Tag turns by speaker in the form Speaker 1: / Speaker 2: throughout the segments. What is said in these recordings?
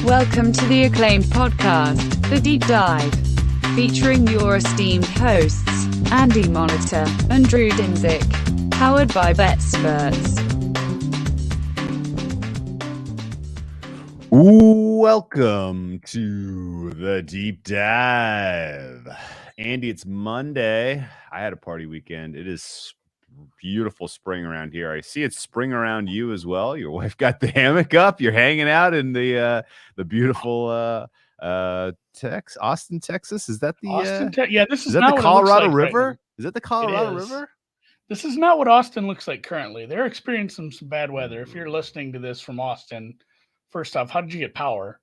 Speaker 1: Welcome to the acclaimed podcast, The Deep Dive, featuring your esteemed hosts, Andy Monitor and Drew Dinzik, powered by BetSperts.
Speaker 2: Welcome to The Deep Dive. Andy, it's Monday. I had a party weekend. It is beautiful spring around here. I see it's spring around you as well. Your wife got the hammock up. You're hanging out in the beautiful Austin, Texas. Is that the
Speaker 3: Austin? Yeah, this is
Speaker 2: that
Speaker 3: not
Speaker 2: the
Speaker 3: what
Speaker 2: Colorado
Speaker 3: it looks like
Speaker 2: River?
Speaker 3: right now.
Speaker 2: Is that the Colorado
Speaker 3: It is.
Speaker 2: River?
Speaker 3: This is not what Austin looks like currently. They're experiencing some bad weather. If you're listening to this from Austin, first off, how did you get power?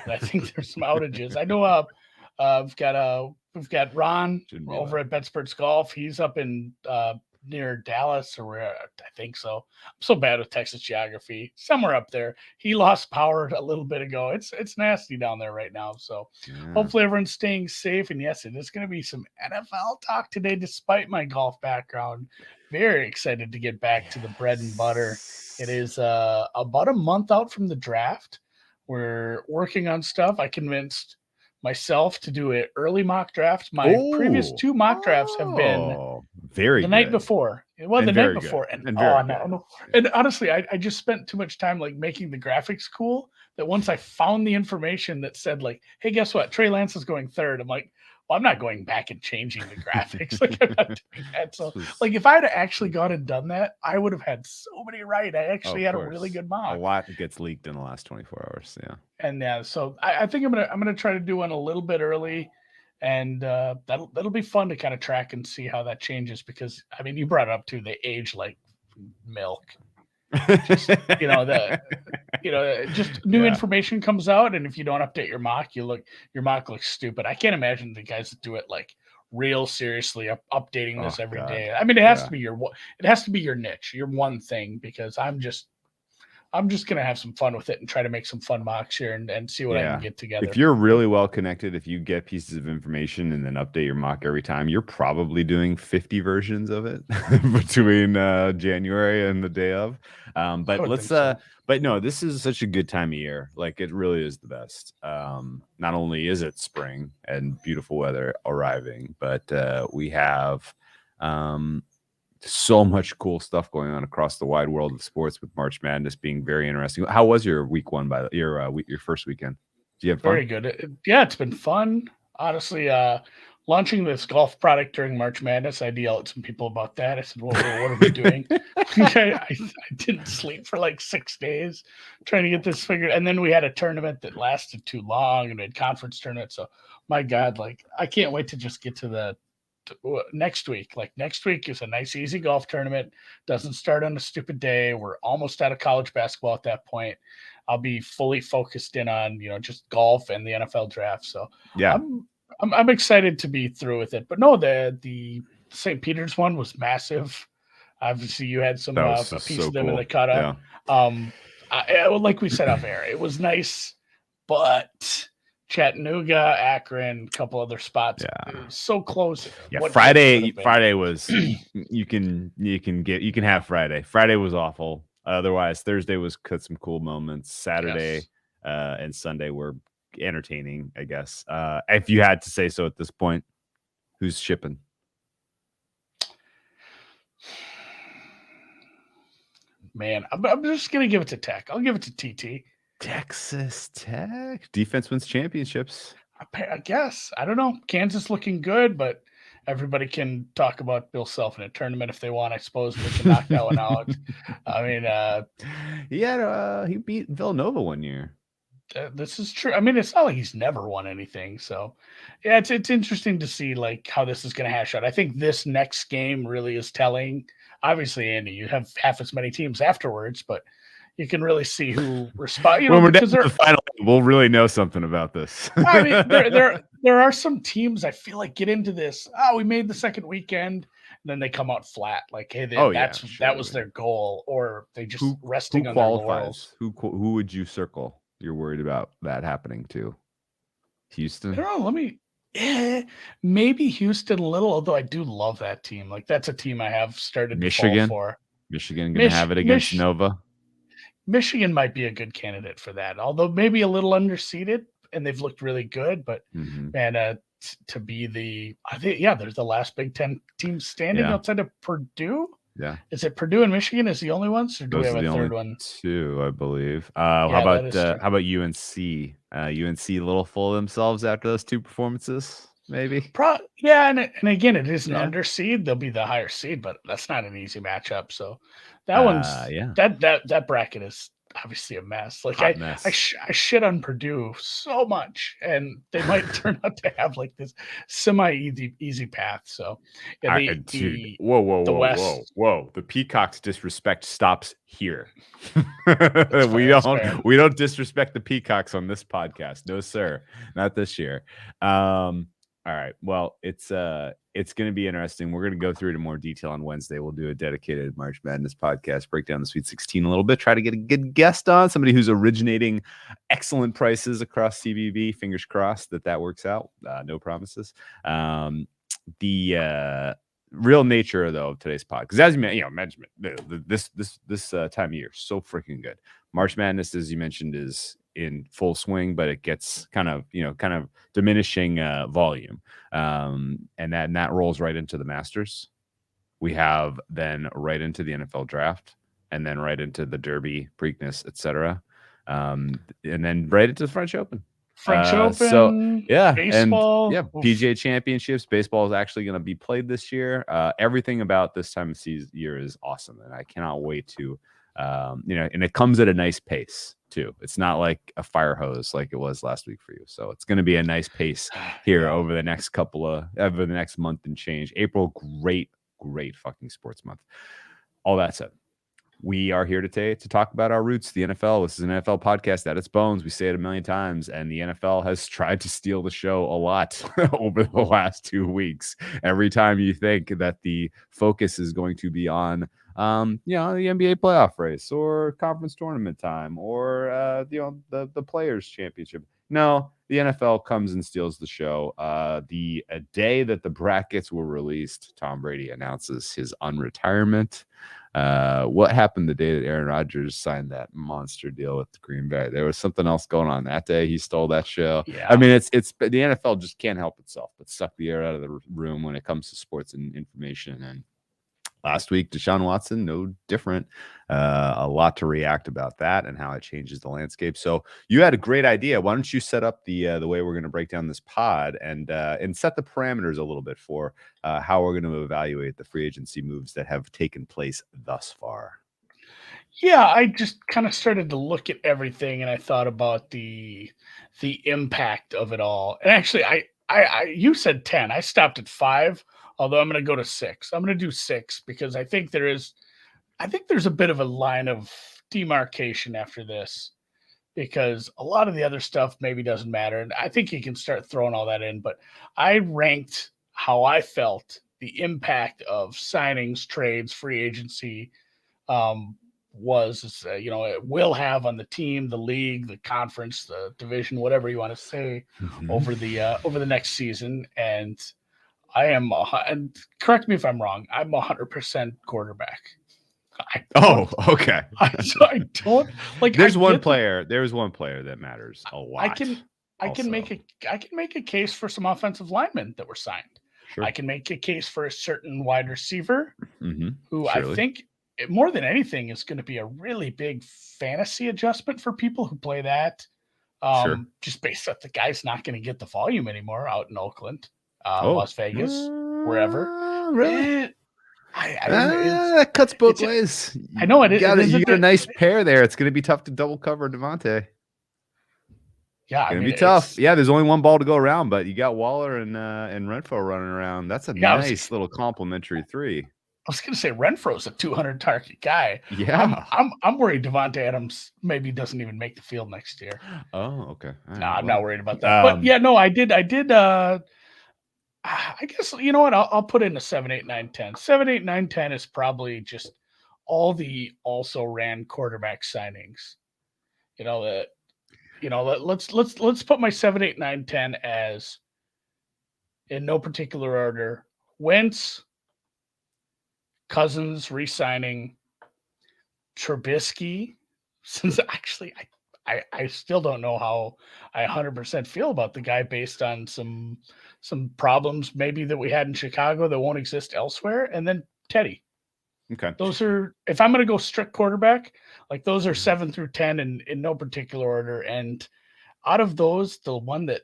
Speaker 3: I think there's some outages. I know we've got Ron over at BetSperts Golf. He's up in near Dallas, or where I think so. I'm so bad with Texas geography. Somewhere up there. He lost power a little bit ago. It's nasty down there right now. So hopefully everyone's staying safe. And yes, it is going to be some NFL talk today, despite my golf background. Very excited to get back to the bread and butter. It is about a month out from the draft. We're working on stuff. I convinced myself to do an early mock draft. My previous two mock drafts have been
Speaker 2: very
Speaker 3: the
Speaker 2: good.
Speaker 3: night before. Well, the night before.
Speaker 2: And
Speaker 3: honestly, I just spent too much time like making the graphics cool that once I found the information that said like, hey, guess what? Trey Lance is going third. I'm like, well, I'm not going back and changing the graphics. Like I'm not doing that. So like if I had actually gone and done that, I would have had so many right. I actually had a really good mock.
Speaker 2: A lot gets leaked in the last 24 hours. Yeah.
Speaker 3: And so I think I'm gonna try to do one a little bit early, and that'll be fun to kind of track and see how that changes. Because I mean, you brought it up too. They age like milk. Just, just new information comes out, and if you don't update your mock, your mock looks stupid. I can't imagine the guys that do it like real seriously updating this every day. I mean, it has to be your niche, your one thing. Because I'm just gonna have some fun with it and try to make some fun mocks here and see what I can get together.
Speaker 2: If you're really well connected, if you get pieces of information and then update your mock every time, you're probably doing 50 versions of it between January and the day of. But no, this is such a good time of year. Like it really is the best. Not only is it spring and beautiful weather arriving, but we have so much cool stuff going on across the wide world of sports, with March Madness being very interesting. How was your week one? Your first weekend? Did you have fun?
Speaker 3: Very good. Yeah, it's been fun. Honestly, launching this golf product during March Madness, I yelled at some people about that. I said, "Well, what are we doing?" I didn't sleep for like 6 days trying to get this figured. And then we had a tournament that lasted too long, and we had conference tournament. So, my God, like I can't wait to just get to next week. Like next week is a nice easy golf tournament, doesn't start on a stupid day. We're almost out of college basketball at that point. I'll be fully focused in on just golf and the NFL draft. So yeah, I'm excited to be through with it. But no, the St. Peter's one was massive. Obviously you had some a piece of them in the cutout. Like we said off air, it was nice, but Chattanooga, Akron, a couple other spots. Yeah, so close.
Speaker 2: Yeah, Friday was you can have Friday. Friday was awful. Otherwise, Thursday was some cool moments. Saturday and Sunday were entertaining, I guess. If you had to say so at this point, who's shipping?
Speaker 3: Man, I'm just gonna give it to Tech. I'll give it to TT.
Speaker 2: Texas Tech defense wins championships.
Speaker 3: I guess. I don't know. Kansas looking good, but everybody can talk about Bill Self in a tournament if they want. I suppose they can knock that one out. I mean,
Speaker 2: he beat Villanova one year.
Speaker 3: This is true. I mean, it's not like he's never won anything. So, yeah, it's interesting to see like how this is going to hash out. I think this next game really is telling. Obviously, Andy, you have half as many teams afterwards, but you can really see who respond.
Speaker 2: When we're down to the final, we'll really know something about this.
Speaker 3: I mean, there are some teams I feel like get into this. Oh, we made the second weekend, and then they come out flat. Like, hey, that was their goal, or they just resting on their laurels.
Speaker 2: Who would you circle? You're worried about that happening to Houston?
Speaker 3: I don't know. Maybe Houston a little. Although I do love that team. Like that's a team I have started to fall for.
Speaker 2: Michigan gonna have it against Nova.
Speaker 3: Michigan might be a good candidate for that, although maybe a little underseeded, and they've looked really good. But man, to be they're the last Big Ten team standing outside of Purdue.
Speaker 2: Yeah.
Speaker 3: Is it Purdue and Michigan is the only ones, or do we have a third one?
Speaker 2: Two, I believe. How about UNC? UNC a little full of themselves after those two performances, maybe.
Speaker 3: And again, it is an underseed. They'll be the higher seed, but that's not an easy matchup. So that one's that bracket is obviously a mess. Like I shit on Purdue so much, and they might turn out to have like this semi easy path. So
Speaker 2: whoa! The Peacocks disrespect stops here. we don't disrespect the Peacocks on this podcast, no sir, not this year. All right. Well, it's going to be interesting. We're going to go through it in more detail on Wednesday. We'll do a dedicated March Madness podcast, break down the Sweet 16 a little bit, try to get a good guest on, somebody who's originating excellent prices across CBB. Fingers crossed that works out. No promises. The real nature though of today's pod, because as you mentioned, this time of year is so freaking good. March Madness, as you mentioned, is in full swing, but it gets kind of diminishing volume, and that rolls right into the Masters. We have then right into the NFL draft, and then right into the Derby, Preakness, etc., and then right into the French Open.
Speaker 3: So baseball,
Speaker 2: and PGA Championships. Baseball is actually going to be played this year. Everything about this time of year is awesome, and I cannot wait to and it comes at a nice pace too. It's not like a fire hose like it was last week for you. So it's going to be a nice pace here over the next month and change. April, great fucking sports month. All that said, we are here today to talk about our roots, the NFL. This is an NFL podcast at its bones. We say it a million times, and the NFL has tried to steal the show a lot over the last 2 weeks. Every time you think that the focus is going to be on the NBA playoff race or conference tournament time or the Players Championship. No, the NFL comes and steals the show. The day that the brackets were released, Tom Brady announces his unretirement. What happened the day that Aaron Rodgers signed that monster deal with Green Bay? There was something else going on that day. He stole that show. Yeah. I mean, it's the NFL just can't help itself but suck the air out of the room when it comes to sports and information. And last week, Deshaun Watson, no different. A lot to react about that and how it changes the landscape. So you had a great idea. Why don't you set up the way we're going to break down this pod and set the parameters a little bit for how we're going to evaluate the free agency moves that have taken place thus far.
Speaker 3: Yeah, I just kind of started to look at everything, and I thought about the impact of it all. And actually, I you said 10. I stopped at 5. Although I'm going to go to 6. I'm going to do 6 because I think there's a bit of a line of demarcation after this, because a lot of the other stuff maybe doesn't matter. And I think you can start throwing all that in, but I ranked how I felt the impact of signings, trades, free agency it will have on the team, the league, the conference, the division, whatever you want to say, over the next season. And I am, and correct me if I'm wrong, I'm 100% quarterback.
Speaker 2: Okay.
Speaker 3: I don't like.
Speaker 2: There's one player that matters a lot.
Speaker 3: I can make a case for some offensive linemen that were signed. Sure. I can make a case for a certain wide receiver who I think more than anything is going to be a really big fantasy adjustment for people who play that. Just based on the guy's not going to get the volume anymore out in Oakland. Las Vegas, wherever.
Speaker 2: Really? That cuts both ways.
Speaker 3: I know it.
Speaker 2: You got a nice pair there. It's going to be tough to double cover Devontae.
Speaker 3: Yeah,
Speaker 2: it's going to be tough. Yeah, there's only one ball to go around, but you got Waller and Renfro running around. That's a nice little complimentary 3.
Speaker 3: I was going to say Renfro's a 200 target guy.
Speaker 2: Yeah,
Speaker 3: I'm worried Devontae Adams maybe doesn't even make the field next year.
Speaker 2: Oh, okay.
Speaker 3: I'm not worried about that. But yeah, no, I did. I guess, you know what? I'll put in a 7, 8, 9, 10. 7, 8, 9, 10 is probably just all the also ran quarterback signings. Let's put my 7, 8, 9, 10 as, in no particular order, Wentz, Cousins re-signing, Trubisky since actually I still don't know how I 100% feel about the guy based on some problems maybe that we had in Chicago that won't exist elsewhere. And then Teddy.
Speaker 2: Okay.
Speaker 3: Those are, if I'm going to go strict quarterback, like those are 7 through 10 in no particular order. And out of those, the one that,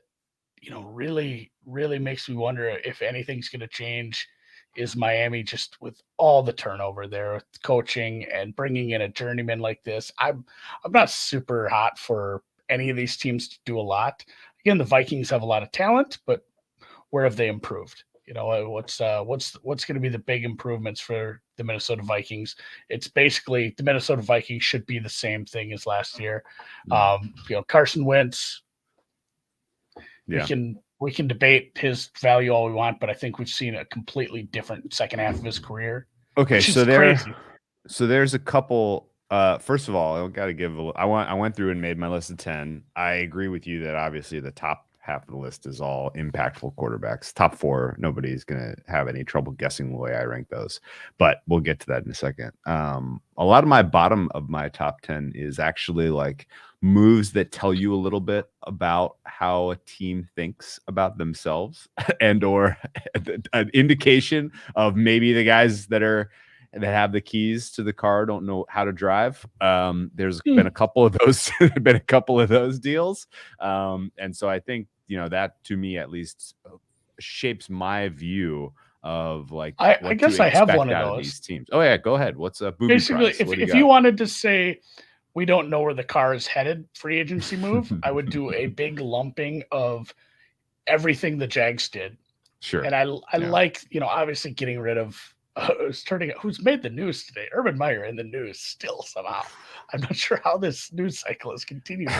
Speaker 3: really, really makes me wonder if anything's going to change is Miami, just with all the turnover there with coaching and bringing in a journeyman like this. I'm not super hot for any of these teams to do a lot. Again, the Vikings have a lot of talent, but where have they improved? What's going to be the big improvements for the Minnesota Vikings? It's basically the Minnesota Vikings should be the same thing as last year. Carson Wentz.
Speaker 2: Yeah.
Speaker 3: We can debate his value all we want, but I think we've seen a completely different second half of his career.
Speaker 2: Okay, so there's a couple. First of all, I got to give I went through and made my list of 10. I agree with you that obviously the top half of the list is all impactful quarterbacks. Top 4, nobody's gonna have any trouble guessing the way I rank those, but we'll get to that in a second. A lot of my bottom of my top 10 is actually like moves that tell you a little bit about how a team thinks about themselves and or an indication of maybe the guys that have the keys to the car don't know how to drive. There's been a couple of those deals. And so I think, that to me at least shapes my view of like,
Speaker 3: I guess I have one of those.
Speaker 2: These teams. Oh yeah, go ahead. What's a booby
Speaker 3: basically
Speaker 2: prize?
Speaker 3: if you wanted to say we don't know where the car is headed, free agency move, I would do a big lumping of everything the Jags did.
Speaker 2: Sure.
Speaker 3: And I like, obviously getting rid of who's made the news today. Urban Meyer in the news still somehow. I'm not sure how this news cycle has continued.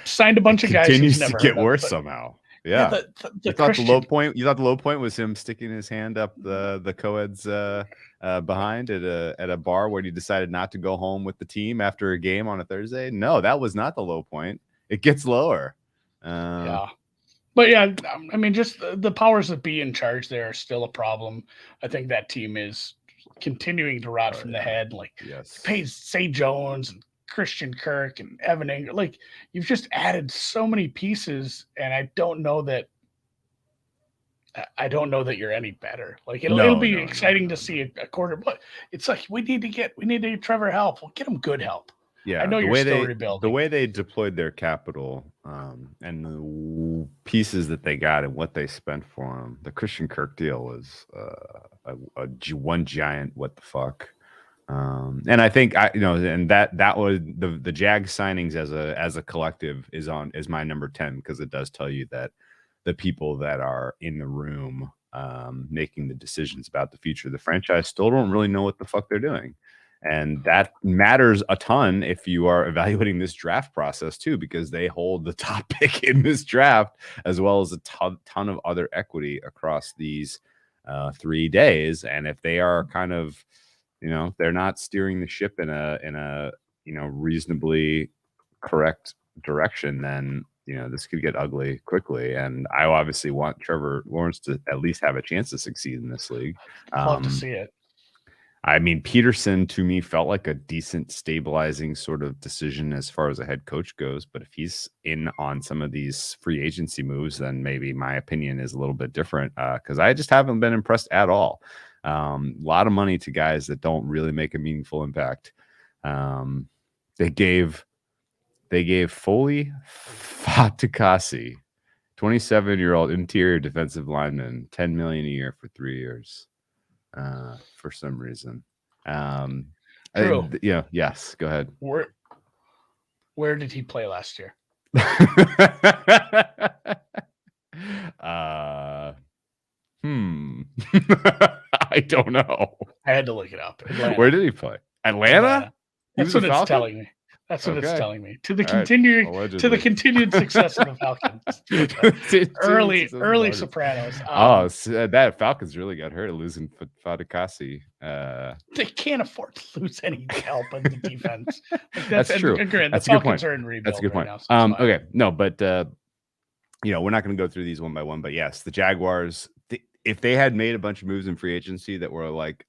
Speaker 3: Signed a bunch of guys.
Speaker 2: Continues to get worse somehow. Yeah. You thought the low point was him sticking his hand up the co-ed's behind at a bar where he decided not to go home with the team after a game on a Thursday? No, that was not the low point. It gets lower.
Speaker 3: Yeah. But yeah, I mean, just the powers that be in charge there are still a problem. I think that team is continuing to rot from the head. Like, pays Say Jones and Christian Kirk and Evan Ingram. Like, you've just added so many pieces, and I don't know that you're any better. Like, it'll be exciting to see a quarter, but it's like we need to get Trevor help. We'll get him good help.
Speaker 2: Yeah,
Speaker 3: I know you're still rebuilding.
Speaker 2: The way they deployed their capital and the pieces that they got and what they spent for him, the Christian Kirk deal was one giant what the fuck. And I think and that was the Jag signings as a collective is my number 10 because it does tell you that the people that are in the room making the decisions about the future of the franchise still don't really know what the fuck they're doing. And that matters a ton if you are evaluating this draft process too, because they hold the top pick in this draft, as well as a ton of other equity across these 3 days. And if they are kind of, they're not steering the ship in a reasonably correct direction, then, this could get ugly quickly. And I obviously want Trevor Lawrence to at least have a chance to succeed in this league.
Speaker 3: I'd love to see it.
Speaker 2: I mean, Peterson to me felt like a decent stabilizing sort of decision as far as a head coach goes. But if he's in on some of these free agency moves, then maybe my opinion is a little bit different because I just haven't been impressed at all. A lot of money to guys that don't really make a meaningful impact. They gave Foley Fatukasi, 27-year-old interior defensive lineman, $10 million a year for 3 years. For some reason. Yes, go ahead.
Speaker 3: Where did he play last year?
Speaker 2: I don't know.
Speaker 3: I had to look it up.
Speaker 2: Atlanta. Where did he play? Atlanta?
Speaker 3: That's what it's telling me. That's what it's telling me. To the continued success of the Falcons. early Sopranos.
Speaker 2: That Falcons really got hurt losing Fatukasi.
Speaker 3: They can't afford to lose any help in the defense.
Speaker 2: That's true.
Speaker 3: That's a good point. Are in rebuild.
Speaker 2: That's a good point.
Speaker 3: Right now, so
Speaker 2: okay, no, but we're not going to go through these one by one. But yes, the Jaguars. if they had made a bunch of moves in free agency that were like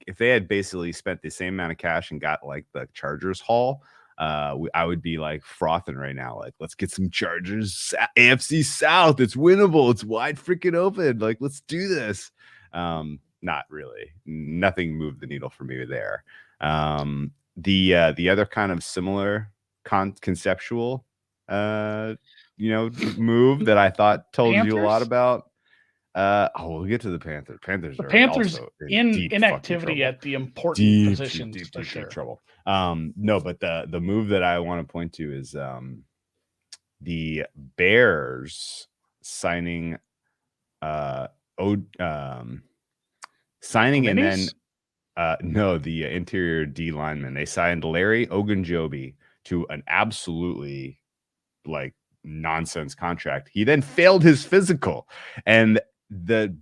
Speaker 2: if they had basically spent the same amount of cash and got like the Chargers haul, I would be like frothing right now. Like, let's get some Chargers AFC South. It's winnable. It's wide freaking open. Like, let's do this. Not really. Nothing moved the needle for me there. The other kind of similar conceptual, move that I thought told you a lot about. We'll get to the Panthers.
Speaker 3: The Panthers
Speaker 2: also
Speaker 3: in inactivity at the important positions for sure.
Speaker 2: Trouble. No, but the move that I want to point to is the Bears signing signing and then the interior D lineman. They signed Larry Ogunjobi to an absolutely like nonsense contract. He then failed his physical, and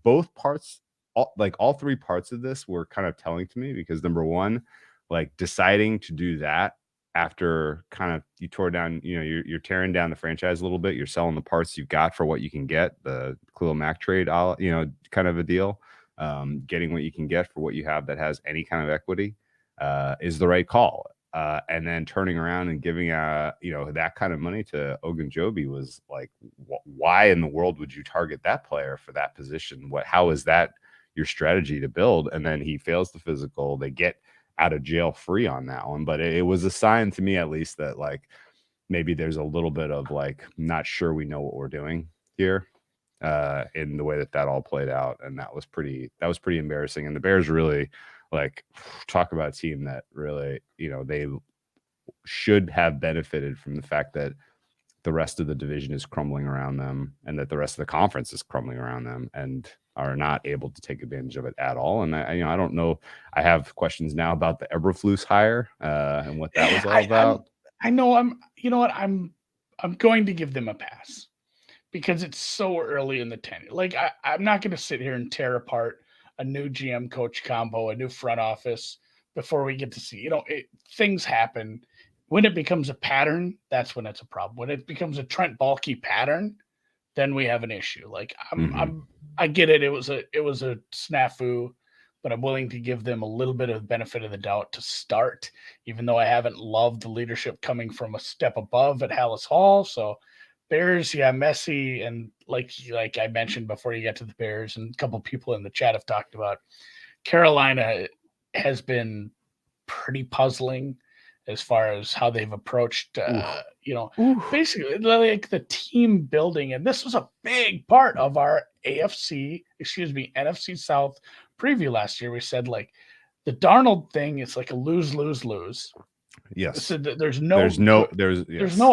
Speaker 2: both parts, all three parts of this were kind of telling to me, because number one, like deciding to do that after kind of you tore down, you're tearing down the franchise a little bit. You're selling the parts you've got for what you can get, the Khalil Mack trade, kind of a deal. Getting what you can get for what you have that has any kind of equity is the right call. And then turning around and giving that kind of money to Ogunjobi was like, why in the world would you target that player for that position? How is that your strategy to build? And then he fails the physical. They get out of jail free on that one. But it was a sign to me, at least, that like maybe there's a little bit of like, not sure we know what we're doing here in the way that all played out. And that was pretty embarrassing. And the Bears really, like, talk about a team that really, they should have benefited from the fact that the rest of the division is crumbling around them, and that the rest of the conference is crumbling around them, and are not able to take advantage of it at all. And I don't know. I have questions now about the Eberflus hire and what that was all about.
Speaker 3: I'm going to give them a pass because it's so early in the tenure. Like, I'm not going to sit here and tear apart a new GM coach combo, a new front office before we get to see, things happen. When it becomes a pattern, that's when it's a problem. When it becomes a Trent Baalke pattern, then we have an issue. Like, I get it. It was a snafu, but I'm willing to give them a little bit of benefit of the doubt to start, even though I haven't loved the leadership coming from a step above at Hallis Hall. So Bears, messy. And like I mentioned before you get to the Bears, and a couple of people in the chat have talked about, Carolina has been pretty puzzling as far as how they've approached, basically like the team building. And this was a big part of our NFC South preview last year. We said, like, the Darnold thing is like a lose.
Speaker 2: Yes.
Speaker 3: So there's no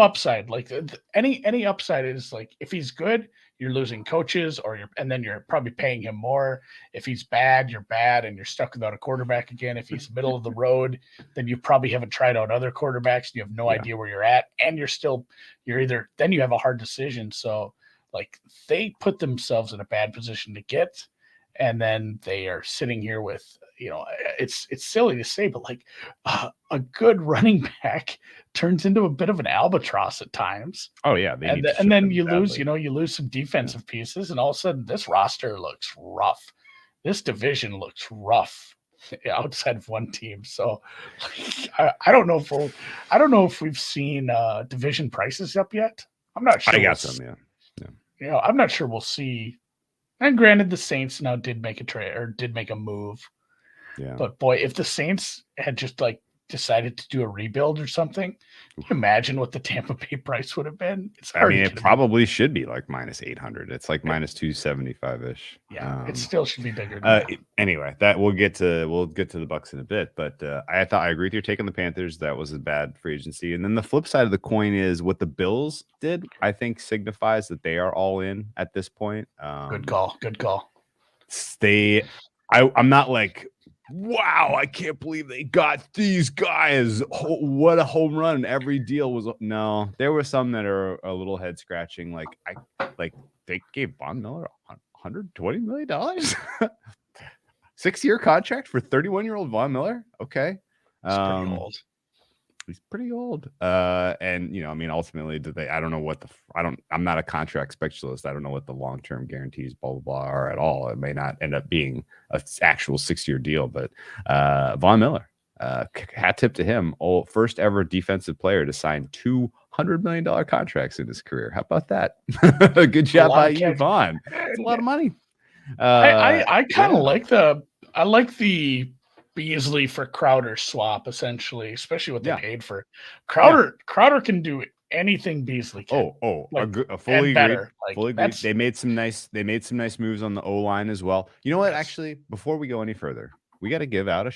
Speaker 3: upside. Like, any upside is like, if he's good, you're losing coaches, and then you're probably paying him more. If he's bad, you're bad, and you're stuck without a quarterback again. If he's middle of the road, then you probably haven't tried out other quarterbacks, and you have no idea where you're at, and then you have a hard decision. So, like, they put themselves in a bad position to get, and then they are sitting here with, it's silly to say, but like a good running back turns into a bit of an albatross at times.
Speaker 2: Oh yeah.
Speaker 3: And then you lose, you lose some defensive pieces, and all of a sudden this roster looks rough. This division looks rough outside of one team. So I don't know if we've seen division prices up yet. I'm not sure.
Speaker 2: I got some. Yeah.
Speaker 3: I'm not sure we'll see. And granted, the Saints now did make a trade or did make a move.
Speaker 2: Yeah.
Speaker 3: But boy, if the Saints had just like decided to do a rebuild or something, can you imagine what the Tampa Bay price would have been?
Speaker 2: It probably should be like minus 800. It's like minus 275-ish.
Speaker 3: Yeah, it still should be bigger than that.
Speaker 2: Anyway, that we'll get to the Bucks in a bit. But I agree with you taking the Panthers. That was a bad free agency. And then the flip side of the coin is what the Bills did, I think, signifies that they are all in at this point.
Speaker 3: Good call.
Speaker 2: I'm not like, wow, I can't believe they got these guys. What a home run. Every deal was. No, there were some that are a little head scratching. Like they gave Von Miller $120 million, 6-year contract for 31-year-old Von Miller. Okay.
Speaker 3: It's pretty old.
Speaker 2: he's pretty old. And I mean, ultimately, I don't know what I'm not a contract specialist. I don't know what the long-term guarantees, blah, blah, blah, are at all. It may not end up being an actual 6-year deal, but Von Miller, hat tip to him, first ever defensive player to sign $200 million contracts in his career. How about that? Good job by you, Vaughn. It's a lot of money.
Speaker 3: I kind of like the Beasley for Crowder swap, essentially, especially what they paid for Crowder. Yeah. Crowder can do anything Beasley can.
Speaker 2: Fully agreed. Fully agreed. They made some nice moves on the O-line as well. You know what? Yes. Actually, before we go any further, we got to give a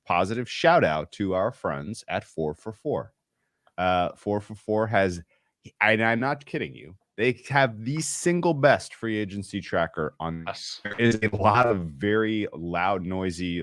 Speaker 2: positive shout out to our friends at 4for4. 4for4 has, and I'm not kidding you, they have the single best free agency tracker on.
Speaker 3: Yes.
Speaker 2: There is a lot of very loud, noisy,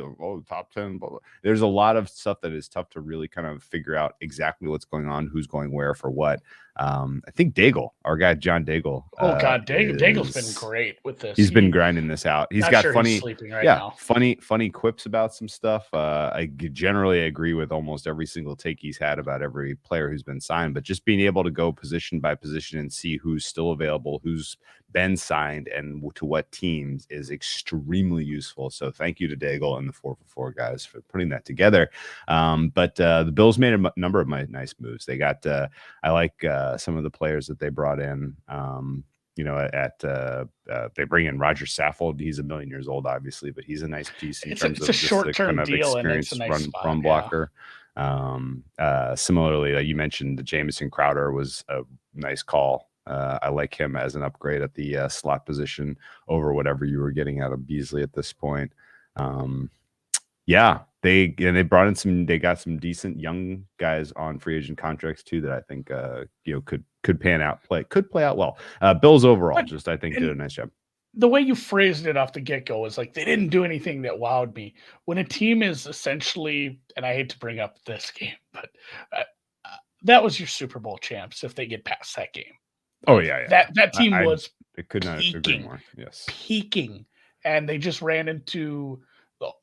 Speaker 2: top 10. Blah, blah. There's a lot of stuff that is tough to really kind of figure out exactly what's going on, who's going where for what. I think Daigle, our guy John Daigle.
Speaker 3: Oh God, Daigle's been great with this.
Speaker 2: He's been grinding this out. He's got funny,
Speaker 3: now.
Speaker 2: funny quips about some stuff. I generally agree with almost every single take he's had about every player who's been signed, but just being able to go position by position and see who's still available, who's been signed, and to what teams is extremely useful. So thank you to Daigle and the 4for4 guys for putting that together. But the Bills made a number of nice moves. They got I like some of the players that they brought in. They bring in Roger Saffold. He's 1 million years old, obviously, but he's a nice piece in terms of
Speaker 3: a short-term deal, and it's a nice
Speaker 2: run blocker. Similarly, you mentioned Jamison Crowder was a nice call. I like him as an upgrade at the slot position over whatever you were getting out of Beasley at this point. They brought in they got some decent young guys on free agent contracts too that I think could play out well. Bills overall, I think did a nice job.
Speaker 3: The way you phrased it off the get-go is like they didn't do anything that wowed me. When a team is essentially, and I hate to bring up this game, but that was your Super Bowl champs if they get past that game.
Speaker 2: Oh yeah.
Speaker 3: That team was
Speaker 2: it could not agree more. Yes,
Speaker 3: peaking, and they just ran into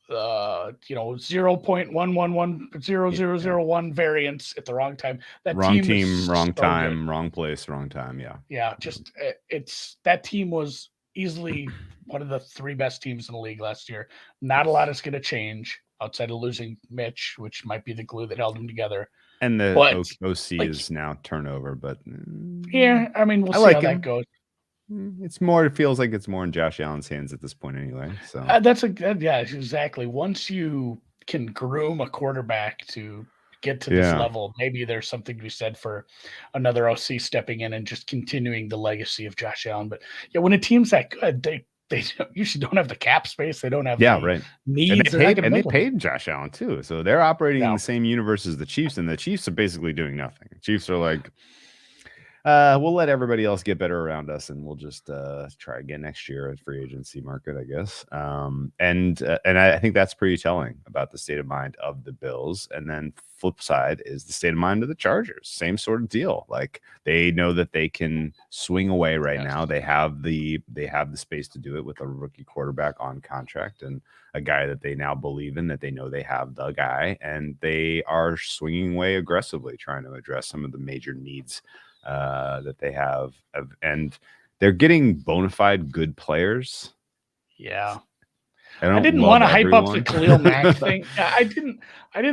Speaker 3: 0.1110001 variance at the wrong time.
Speaker 2: Wrong team, wrong time, wrong place, wrong time.
Speaker 3: Yeah. Just that team was easily one of the 3 best teams in the league last year. Not a lot is going to change outside of losing Mitch, which might be the glue that held them together.
Speaker 2: And the OC is now turnover, but
Speaker 3: yeah, I mean, we'll see how that goes.
Speaker 2: It feels like it's more in Josh Allen's hands at this point anyway. So
Speaker 3: exactly. Once you can groom a quarterback to get to this level, maybe there's something to be said for another OC stepping in and just continuing the legacy of Josh Allen. But yeah, when a team's that good, they usually don't have the cap space. They don't have needs.
Speaker 2: And they paid Josh Allen too. So they're operating in the same universe as the Chiefs, and the Chiefs are basically doing nothing. The Chiefs are like, we'll let everybody else get better around us, and we'll just try again next year at free agency market, I guess. And I think that's pretty telling about the state of mind of the Bills. And then flip side is the state of mind of the Chargers. Same sort of deal. Like they know that they can swing away right now. They have the space to do it with a rookie quarterback on contract and a guy that they now believe in, that they know they have the guy, and they are swinging away aggressively, trying to address some of the major needs that they have, and they're getting bona fide good players.
Speaker 3: Yeah, I didn't want to hype up the Khalil Mack thing. I didn't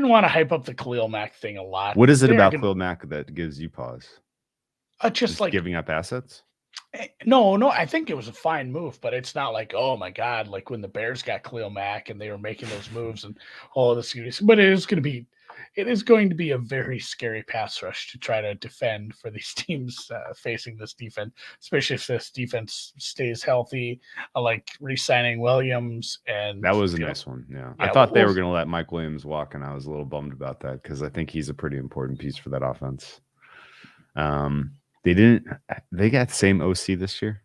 Speaker 3: want to hype up the Khalil Mack thing a lot.
Speaker 2: What is it about Khalil Mack that gives you pause?
Speaker 3: Just like
Speaker 2: giving up assets.
Speaker 3: No, I think it was a fine move, but it's not like, oh my God, like when the Bears got Khalil Mack and they were making those moves and all of this. But it is going to be a very scary pass rush to try to defend for these teams facing this defense, especially if this defense stays healthy. I like re-signing Williams, and
Speaker 2: that was a nice one. Yeah, I thought they were going to let Mike Williams walk, and I was a little bummed about that because I think he's a pretty important piece for that offense. They didn't. They got the same OC this year.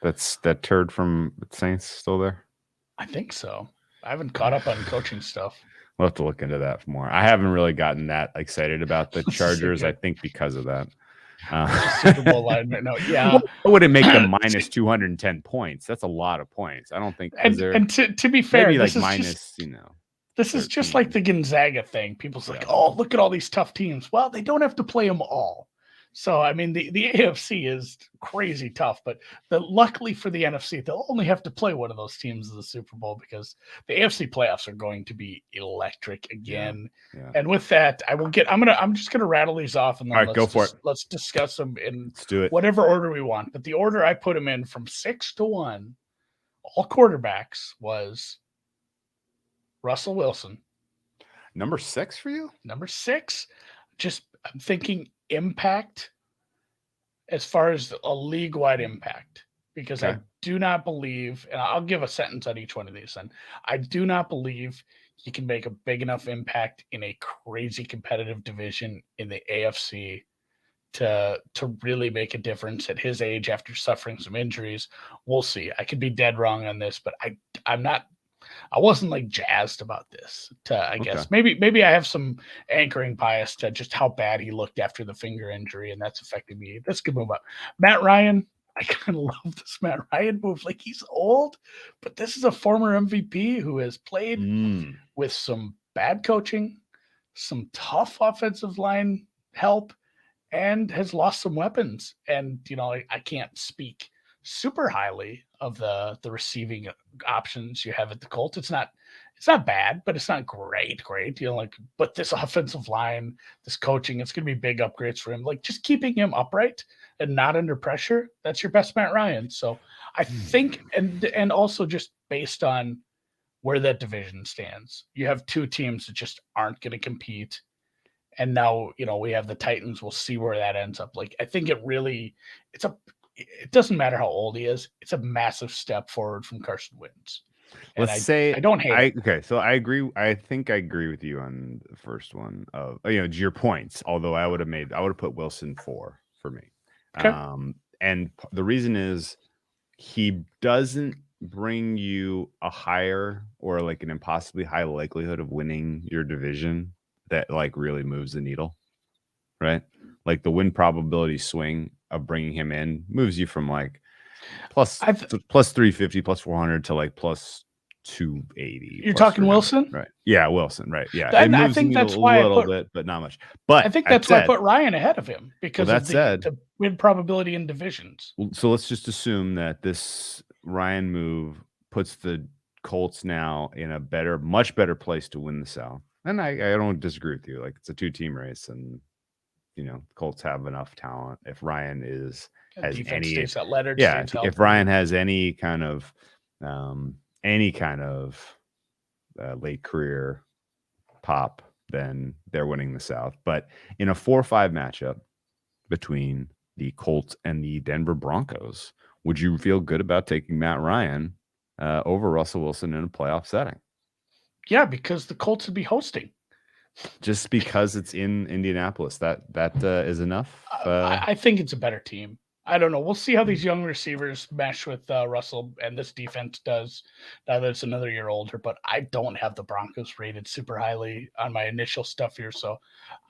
Speaker 2: That turd from the Saints still there.
Speaker 3: I think so. I haven't caught up on coaching stuff.
Speaker 2: We'll have to look into that more. I haven't really gotten that excited about the Chargers. I think because of that.
Speaker 3: Super Bowl line. No, yeah.
Speaker 2: What would it make them minus 210 points? That's a lot of points. I don't think.
Speaker 3: And to be fair,
Speaker 2: maybe like minus,
Speaker 3: This is just like the Gonzaga thing. People's like, oh, look at all these tough teams. Well, they don't have to play them all. So, I mean, the AFC is crazy tough, but luckily for the NFC, they'll only have to play one of those teams in the Super Bowl because the AFC playoffs are going to be electric again. Yeah. And with that, I'm just gonna rattle these off and then let's discuss them in whatever order we want. But the order I put them in from 6 to 1, all quarterbacks, was Russell Wilson.
Speaker 2: Number 6 for you?
Speaker 3: Number 6. I'm thinking impact as far as a league-wide impact, because I do not believe, and I'll give a sentence on each one of these, and I do not believe he can make a big enough impact in a crazy competitive division in the AFC to really make a difference at his age after suffering some injuries. We'll see. I could be dead wrong on this, but I wasn't like jazzed about this. I guess maybe I have some anchoring bias to just how bad he looked after the finger injury, and that's affected me. Let's move on. Matt Ryan. I kind of love this Matt Ryan move. Like, he's old, but this is a former MVP who has played with some bad coaching, some tough offensive line help, and has lost some weapons. And I can't speak super highly of the receiving options you have at the Colts. It's not bad, but it's not great. But this offensive line, this coaching, it's going to be big upgrades for him. Like, just keeping him upright and not under pressure, that's your best Matt Ryan. So I think, and also just based on where that division stands, you have two teams that just aren't going to compete. And now, we have the Titans. We'll see where that ends up. Like, I think it doesn't matter how old he is. It's a massive step forward from Carson Wentz. I don't hate it.
Speaker 2: Okay, so I agree. I think I agree with you on the first one of your points. Although I would have put Wilson 4 for me.
Speaker 3: Okay.
Speaker 2: And the reason is he doesn't bring you a higher or like an impossibly high likelihood of winning your division that like really moves the needle, right? Like the win probability swing of bringing him in moves you from like plus 350, plus 400 to like plus 280.
Speaker 3: You're talking Wilson?
Speaker 2: Right. Yeah, Wilson. Right. Yeah.
Speaker 3: I think that's why
Speaker 2: a little bit, but not much. But
Speaker 3: I think that's why I put Ryan ahead of him, because of the win probability in divisions.
Speaker 2: So let's just assume that this Ryan move puts the Colts now in a much better place to win the South. And I don't disagree with you. Like, it's a 2-team race, and Colts have enough talent. If Ryan if Ryan has any kind of late career pop, then they're winning the South. But in a 4-5 matchup between the Colts and the Denver Broncos, would you feel good about taking Matt Ryan over Russell Wilson in a playoff setting?
Speaker 3: Yeah, because the Colts would be hosting.
Speaker 2: Just because it's in Indianapolis, that is enough.
Speaker 3: I think it's a better team. I don't know. We'll see how these young receivers mesh with Russell and this defense does now that it's another year older. But I don't have the Broncos rated super highly on my initial stuff here, so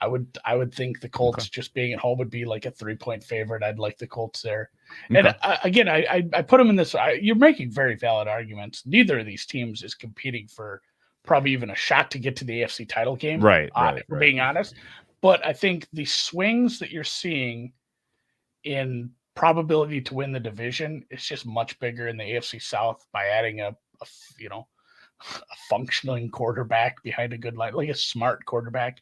Speaker 3: I would think the Colts just being at home would be like a 3-point favorite. I'd like the Colts there. Okay. And again, I put them in this. You're making very valid arguments. Neither of these teams is competing for probably even a shot to get to the AFC title game.
Speaker 2: Right.
Speaker 3: Being honest. But I think the swings that you're seeing in probability to win the division is just much bigger in the AFC South by adding a functioning quarterback behind a good line, like a smart quarterback.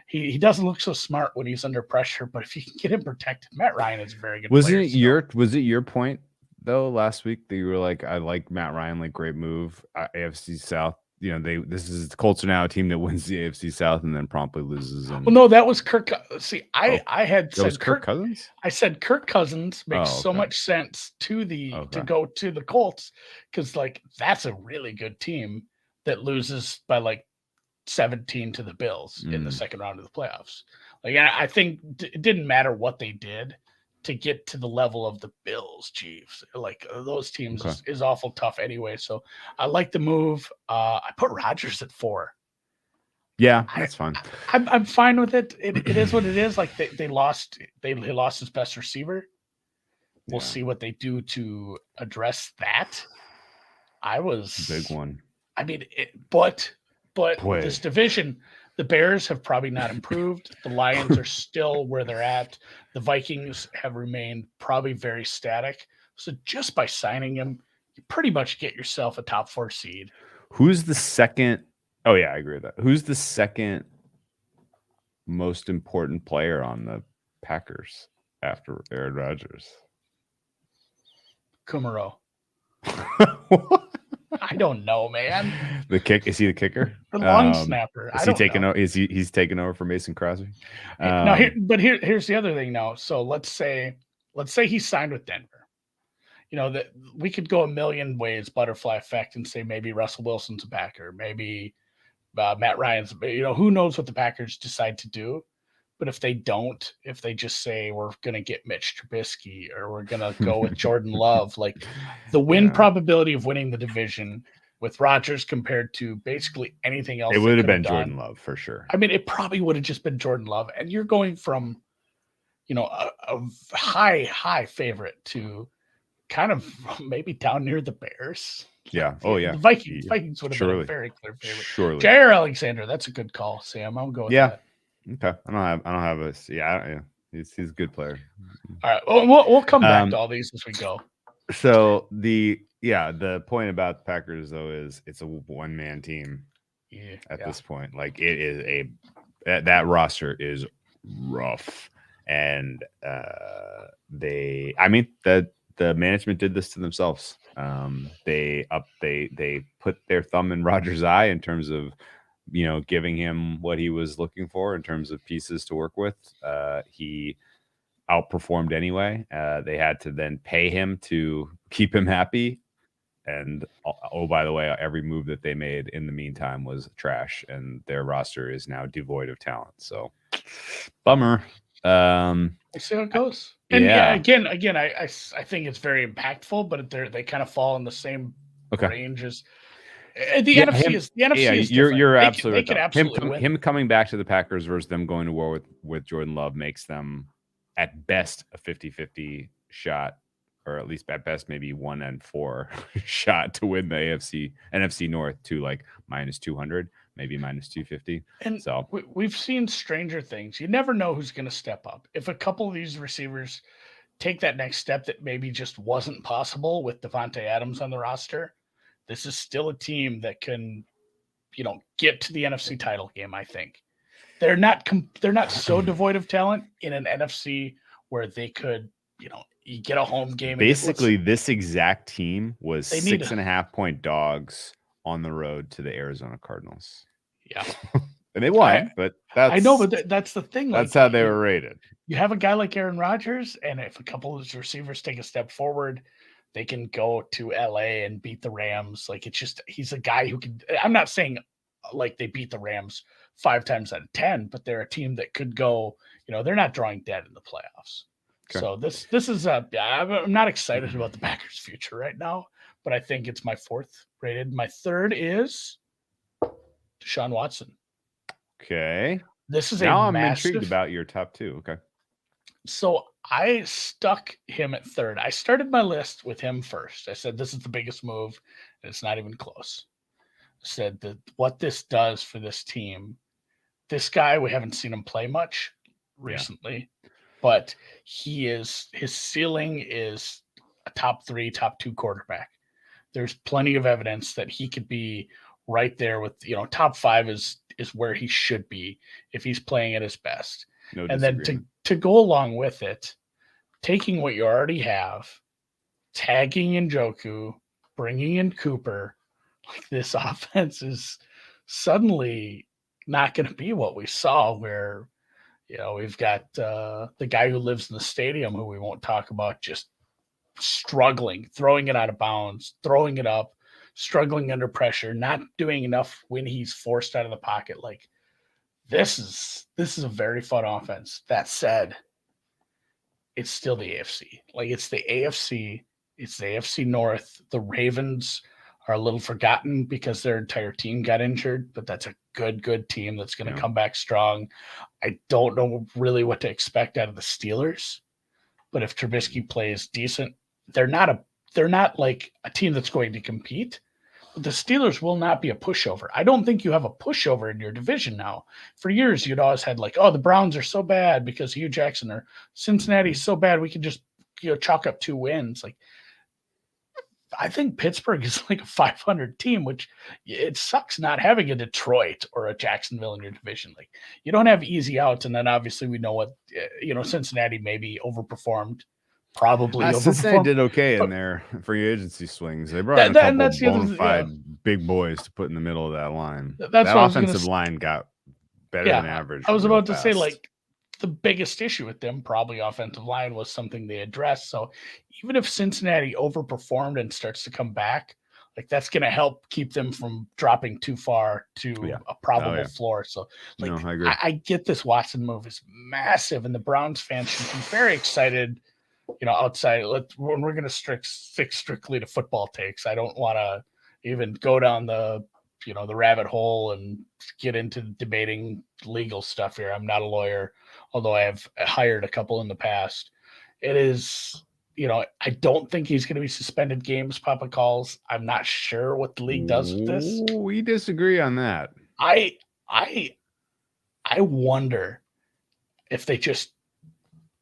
Speaker 3: He doesn't look so smart when he's under pressure, but if you can get him protected, Matt Ryan is a very good.
Speaker 2: Was it your point though last week that you were like, I like Matt Ryan, like great move, AFC South? The Colts are now a team that wins the AFC South and then promptly loses.
Speaker 3: Well, no, that was Kirk. See, I had said
Speaker 2: Kirk Cousins.
Speaker 3: I said Kirk Cousins makes so much sense to go to the Colts, because like that's a really good team that loses by like 17 to the Bills in the second round of the playoffs. Like, I think it didn't matter what they did to get to the level of the Bills, Chiefs. Like, those teams is awful tough anyway. So I like the move. I put Rodgers at 4.
Speaker 2: Yeah, that's fine.
Speaker 3: I'm fine with it. It is what it is. Like, they lost his best receiver. We'll see what they do to address that.
Speaker 2: Big one.
Speaker 3: I mean, but But this division, the Bears have probably not improved. The Lions are still where they're at. The Vikings have remained probably very static. So just by signing him, you pretty much get yourself a top 4 seed.
Speaker 2: Who's the second? Oh, yeah, I agree with that. Who's the second most important player on the Packers after Aaron Rodgers?
Speaker 3: Kumaro. I don't know, man.
Speaker 2: The kick, is he the kicker?
Speaker 3: The long snapper.
Speaker 2: Is he taking over? He's taking over for Mason Crosby?
Speaker 3: Here's the other thing now. So let's say he signed with Denver. That we could go a million ways, butterfly effect, and say maybe Russell Wilson's a Packer, maybe Matt Ryan's. Who knows what the Packers decide to do? But if they don't, if they just say we're going to get Mitch Trubisky or we're going to go with Jordan Love, like the win probability of winning the division with Rodgers compared to basically anything else,
Speaker 2: it would have been Jordan Love for sure.
Speaker 3: I mean, it probably would have just been Jordan Love, and you're going from, a high favorite to kind of maybe down near the Bears.
Speaker 2: Yeah. Oh yeah.
Speaker 3: The Vikings would have been a very clear favorite.
Speaker 2: Surely.
Speaker 3: Jair Alexander, that's a good call, Sam. I'm going with that.
Speaker 2: Okay. I don't have a yeah. He's a good player.
Speaker 3: All right. Well, we'll come back to all these as we go.
Speaker 2: So the point about the Packers though is it's a one-man team at this point. Like it is that roster is rough, and the management did this to themselves. They put their thumb in Rodgers' eye in terms of giving him what he was looking for in terms of pieces to work with. He outperformed anyway. They had to then pay him to keep him happy. And oh, by the way, every move that they made in the meantime was trash, and their roster is now devoid of talent. So, bummer.
Speaker 3: We'll see how it goes. And again, I think it's very impactful, but they kind of fall in the same range as the NFC is. The NFC is different.
Speaker 2: You're absolutely
Speaker 3: right. Absolutely
Speaker 2: him coming back to the Packers versus them going to war with Jordan Love makes them at best a 50-50 shot, or at least at best maybe 1-4 shot to win the NFC North to like -200, maybe -250.
Speaker 3: And so we've seen stranger things. You never know who's going to step up. If a couple of these receivers take that next step that maybe just wasn't possible with Devontae Adams on the roster, this is still a team that can, get to the NFC title game. I think they're not so devoid of talent in an NFC where they could, you get a home game.
Speaker 2: Basically, this exact team was 6.5-point dogs on the road to the Arizona Cardinals.
Speaker 3: Yeah.
Speaker 2: And they won, but
Speaker 3: I know, but that's the thing.
Speaker 2: That's how they were rated.
Speaker 3: You have a guy like Aaron Rodgers, and if a couple of his receivers take a step forward, they can go to LA and beat the Rams. Like he's a guy who can. I'm not saying like they beat the Rams 5 times out of 10, but they're a team that could go. They're not drawing dead in the playoffs. Okay. So this is I'm not excited about the Packers' future right now, but I think it's my 4th rated. My 3rd is Deshaun Watson.
Speaker 2: Okay.
Speaker 3: This is
Speaker 2: I'm intrigued about your top 2. Okay.
Speaker 3: So I stuck him at 3rd. I started my list with him first. I said, this is the biggest move, and it's not even close. I said that what this does for this team, this guy, we haven't seen him play much recently, but his ceiling is a top 3, top 2 quarterback. There's plenty of evidence that he could be right there with, top 5 is where he should be if he's playing at his best.
Speaker 2: No
Speaker 3: and then to go along with it, taking what you already have, tagging in Njoku, bringing in Cooper, like this offense is suddenly not going to be what we saw where, we've got the guy who lives in the stadium who we won't talk about just struggling, throwing it out of bounds, throwing it up, struggling under pressure, not doing enough when he's forced out of the pocket. Like this is a very fun offense. That said, it's still the AFC. Like it's the AFC. It's the AFC North. The Ravens are a little forgotten because their entire team got injured, but that's a good team that's going to come back strong. I don't know really what to expect out of the Steelers, but if Trubisky plays decent, they're not like a team that's going to compete, the Steelers will not be a pushover. I don't think you have a pushover in your division now. For years, you'd always had like, oh, the Browns are so bad because Hugh Jackson, or Cincinnati's so bad we can just chalk up 2 wins. Like, I think Pittsburgh is like a 500 team, which it sucks not having a Detroit or a Jacksonville in your division. Like, you don't have easy outs, and then obviously we know what Cincinnati maybe overperformed. Probably
Speaker 2: Cincinnati
Speaker 3: overperformed.
Speaker 2: did okay in their free agency swings. They brought in a couple bona fide big boys to put in the middle of that line. That offensive line got better than average.
Speaker 3: I was about to say, like, the biggest issue with them, probably offensive line, was something they addressed. So even if Cincinnati overperformed and starts to come back, like, that's going to help keep them from dropping too far to a probable floor. So, like,
Speaker 2: I agree.
Speaker 3: I get this Watson move is massive, and the Browns fans should be very excited. Outside, when we're going to stick strictly to football takes, I don't want to even go down the rabbit hole and get into debating legal stuff here. I'm not a lawyer, although I have hired a couple in the past. It is, I don't think he's going to be suspended games, Papa calls. I'm not sure what the league does with this.
Speaker 2: We disagree on that.
Speaker 3: I wonder if they just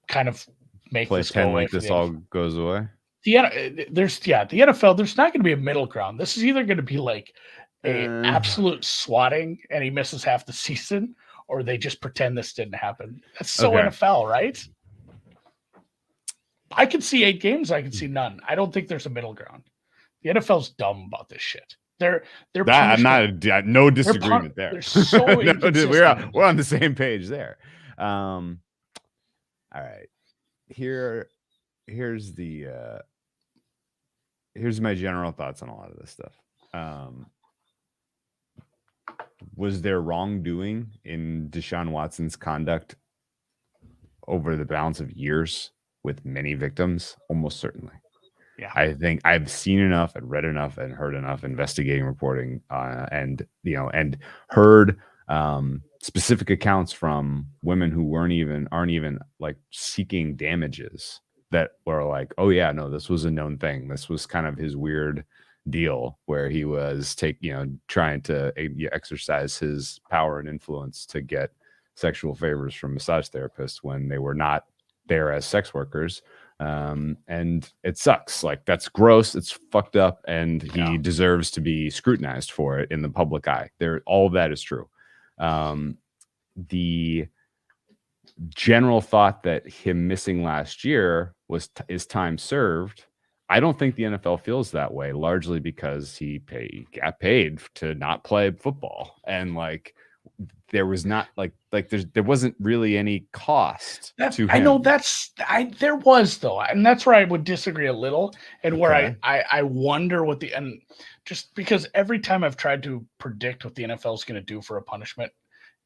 Speaker 3: kind of make
Speaker 2: play
Speaker 3: this
Speaker 2: 10
Speaker 3: go away
Speaker 2: like this all goes away.
Speaker 3: The NFL, there's not going to be a middle ground. This is either going to be like an absolute swatting and he misses half the season, or they just pretend this didn't happen. That's so NFL, right? I can see 8 games. I can see none. I don't think there's a middle ground. The NFL's dumb about this shit. They're
Speaker 2: I'm not no disagreement there.
Speaker 3: They're so
Speaker 2: we're on the same page there. All right. Here's my general thoughts on a lot of this stuff. Was there wrongdoing in Deshaun Watson's conduct over the balance of years with many victims? Almost certainly.
Speaker 3: Yeah.
Speaker 2: I think I've seen enough and read enough and heard enough investigating reporting and heard specific accounts from women who aren't even like seeking damages, that were like, oh yeah, no, this was a known thing. This was kind of his weird deal where he was trying to exercise his power and influence to get sexual favors from massage therapists when they were not there as sex workers. And it sucks. Like, that's gross. It's fucked up. And he deserves to be scrutinized for it in the public eye. All of that is true. The general thought that him missing last year is time served. I don't think the NFL feels that way, largely because he got paid to not play football, and like there was not there wasn't really any cost to him.
Speaker 3: I know there was though, and that's where I would disagree a little, and where I wonder what and just because every time I've tried to predict what the NFL is going to do for a punishment,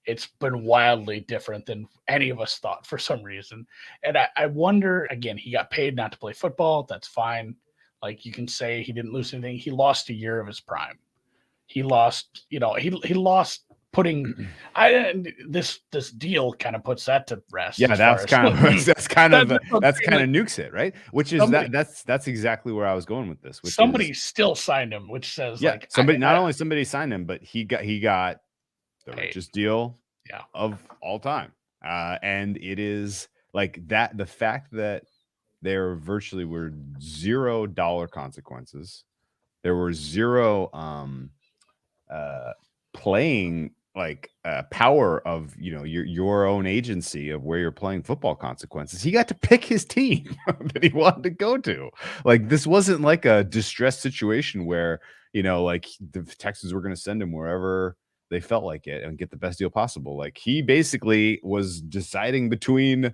Speaker 3: it's been wildly different than any of us thought for some reason. And I wonder, again, he got paid not to play football. That's fine. Like, you can say he didn't lose anything. He lost a year of his prime. He lost, he lost putting this deal kind of puts that to rest.
Speaker 2: Yeah, that's kind of nukes it, right? Which is that's exactly where I was going with this. Which
Speaker 3: somebody still signed him, which says
Speaker 2: not only somebody signed him, but he got the richest deal of all time. And it is like that, the fact that there virtually were $0 consequences. There were zero playing power of your own agency of where you're playing football consequences. He got to pick his team that he wanted to go to. Like, this wasn't like a distressed situation where the Texans were going to send him wherever they felt like it and get the best deal possible. Like, he basically was deciding between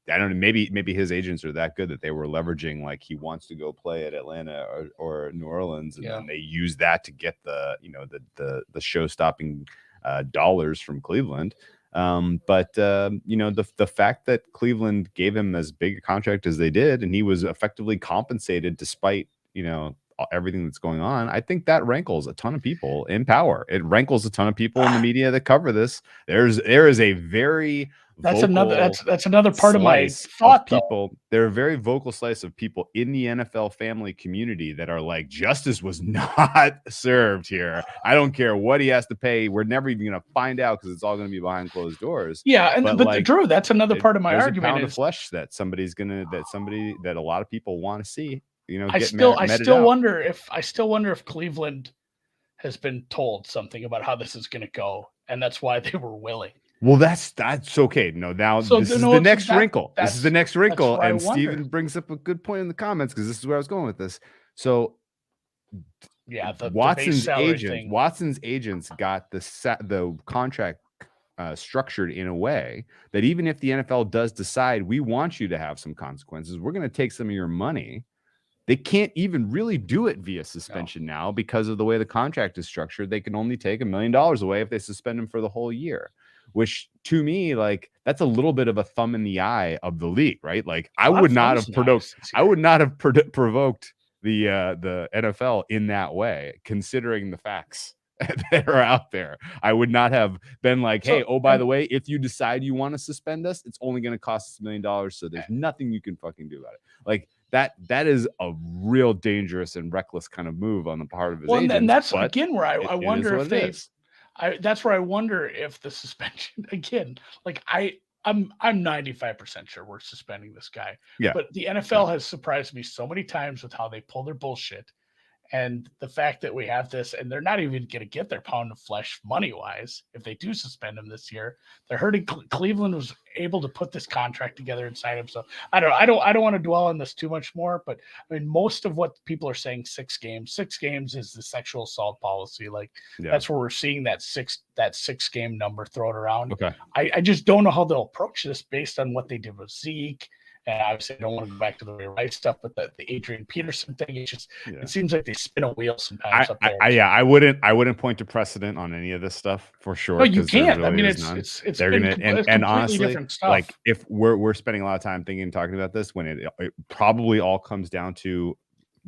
Speaker 2: I don't know, maybe his agents are that good that they were leveraging, like, he wants to go play at Atlanta or New Orleans, and then they use that to get the show-stopping dollars from Cleveland. But the fact that Cleveland gave him as big a contract as they did, and he was effectively compensated despite everything that's going on, I think that rankles a ton of people in power. It rankles a ton of people in the media that cover this. There is a very
Speaker 3: That's
Speaker 2: vocal
Speaker 3: another part of my
Speaker 2: slice
Speaker 3: thought,
Speaker 2: of people. They're a very vocal slice of people in the NFL family community that are like, justice was not served here. I don't care what he has to pay. We're never even going to find out because it's all going to be behind closed doors.
Speaker 3: Yeah, but
Speaker 2: like,
Speaker 3: Drew, that's another part of my
Speaker 2: there's
Speaker 3: argument
Speaker 2: a pound
Speaker 3: is
Speaker 2: of flesh that that a lot of people want to see. You know,
Speaker 3: I still wonder if Cleveland has been told something about how this is going to go, and that's why they were willing.
Speaker 2: Well, that's okay. No, now this is the next wrinkle. This is the next wrinkle, and Steven brings up a good point in the comments because this is where I was going with this. So,
Speaker 3: yeah,
Speaker 2: Watson's agents got the contract structured in a way that even if the NFL does decide we want you to have some consequences, we're going to take some of your money. They can't even really do it via suspension now because of the way the contract is structured. They can only take $1 million away if they suspend him for the whole year, which to me, like, that's a little bit of a thumb in the eye of the league, right? Like, I would not have provoked the NFL in that way, considering the facts that are out there. I would not have been like, hey, by the way, if you decide you want to suspend us, it's only going to cost us $1 million. So there's nothing you can fucking do about it. Like, that is a real dangerous and reckless kind of move on the part of his agents.
Speaker 3: And that's again where I wonder if that's where I wonder if the suspension again, like I'm 95% sure we're suspending this guy.
Speaker 2: Yeah.
Speaker 3: But the NFL has surprised me so many times with how they pull their bullshit. And the fact that we have this, and they're not even going to get their pound of flesh money-wise if they do suspend him this year. They're hurting. Cleveland was able to put this contract together and sign him. So I don't want to dwell on this too much more. But I mean, most of what people are saying, 6 games. 6 games is the sexual assault policy. Like that's where we're seeing that 6-game number thrown around.
Speaker 2: Okay.
Speaker 3: I just don't know how they'll approach this based on what they did with Zeke. And obviously, I don't want to go back to the Ray Rice stuff, but the Adrian Peterson thing, it seems like they spin a wheel sometimes up there.
Speaker 2: I wouldn't point to precedent on any of this stuff for sure.
Speaker 3: No, you can't.
Speaker 2: Really,
Speaker 3: I mean, it's
Speaker 2: they're gonna and honestly,
Speaker 3: different stuff.
Speaker 2: like if we're spending a lot of time talking about this, when it probably all comes down to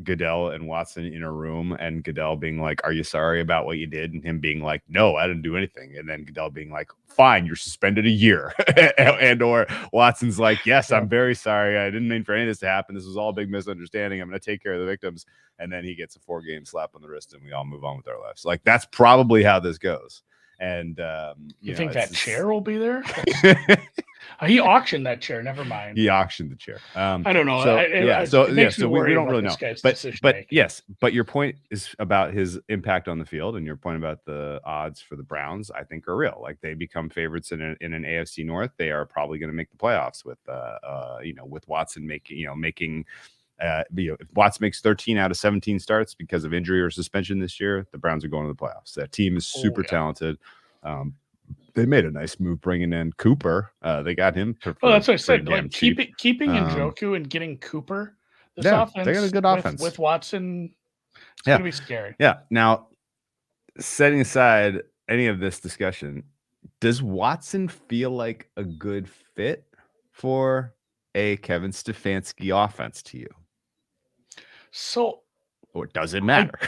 Speaker 2: Goodell and Watson in a room, and Goodell being like, "Are you sorry about what you did?" and him being like, "No, I didn't do anything," and then Goodell being like, "Fine, you're suspended a year," and or Watson's like, "Yes, I'm very sorry. I didn't mean for any of this to happen. This was all a big misunderstanding. I'm going to take care of the victims," and then he gets a 4-game slap on the wrist, and we all move on with our lives. Like that's probably how this goes. And
Speaker 3: you think that chair will be there? He auctioned that chair. Never mind.
Speaker 2: He auctioned the chair.
Speaker 3: I don't know.
Speaker 2: So we don't really know. But your point is about his impact on the field, and your point about the odds for the Browns, I think, are real. Like they become favorites in an AFC North. They are probably going to make the playoffs with with Watson making. If Watson makes 13 out of 17 starts because of injury or suspension this year, the Browns are going to the playoffs. That team is super talented. They made a nice move bringing in Cooper. They got him.
Speaker 3: That's what I said. Like keeping Njoku and getting Cooper. This offense,
Speaker 2: they got a good offense
Speaker 3: with Watson. It's going to be scary.
Speaker 2: Yeah. Now, setting aside any of this discussion, does Watson feel like a good fit for a Kevin Stefanski offense to you?
Speaker 3: So,
Speaker 2: or does it matter?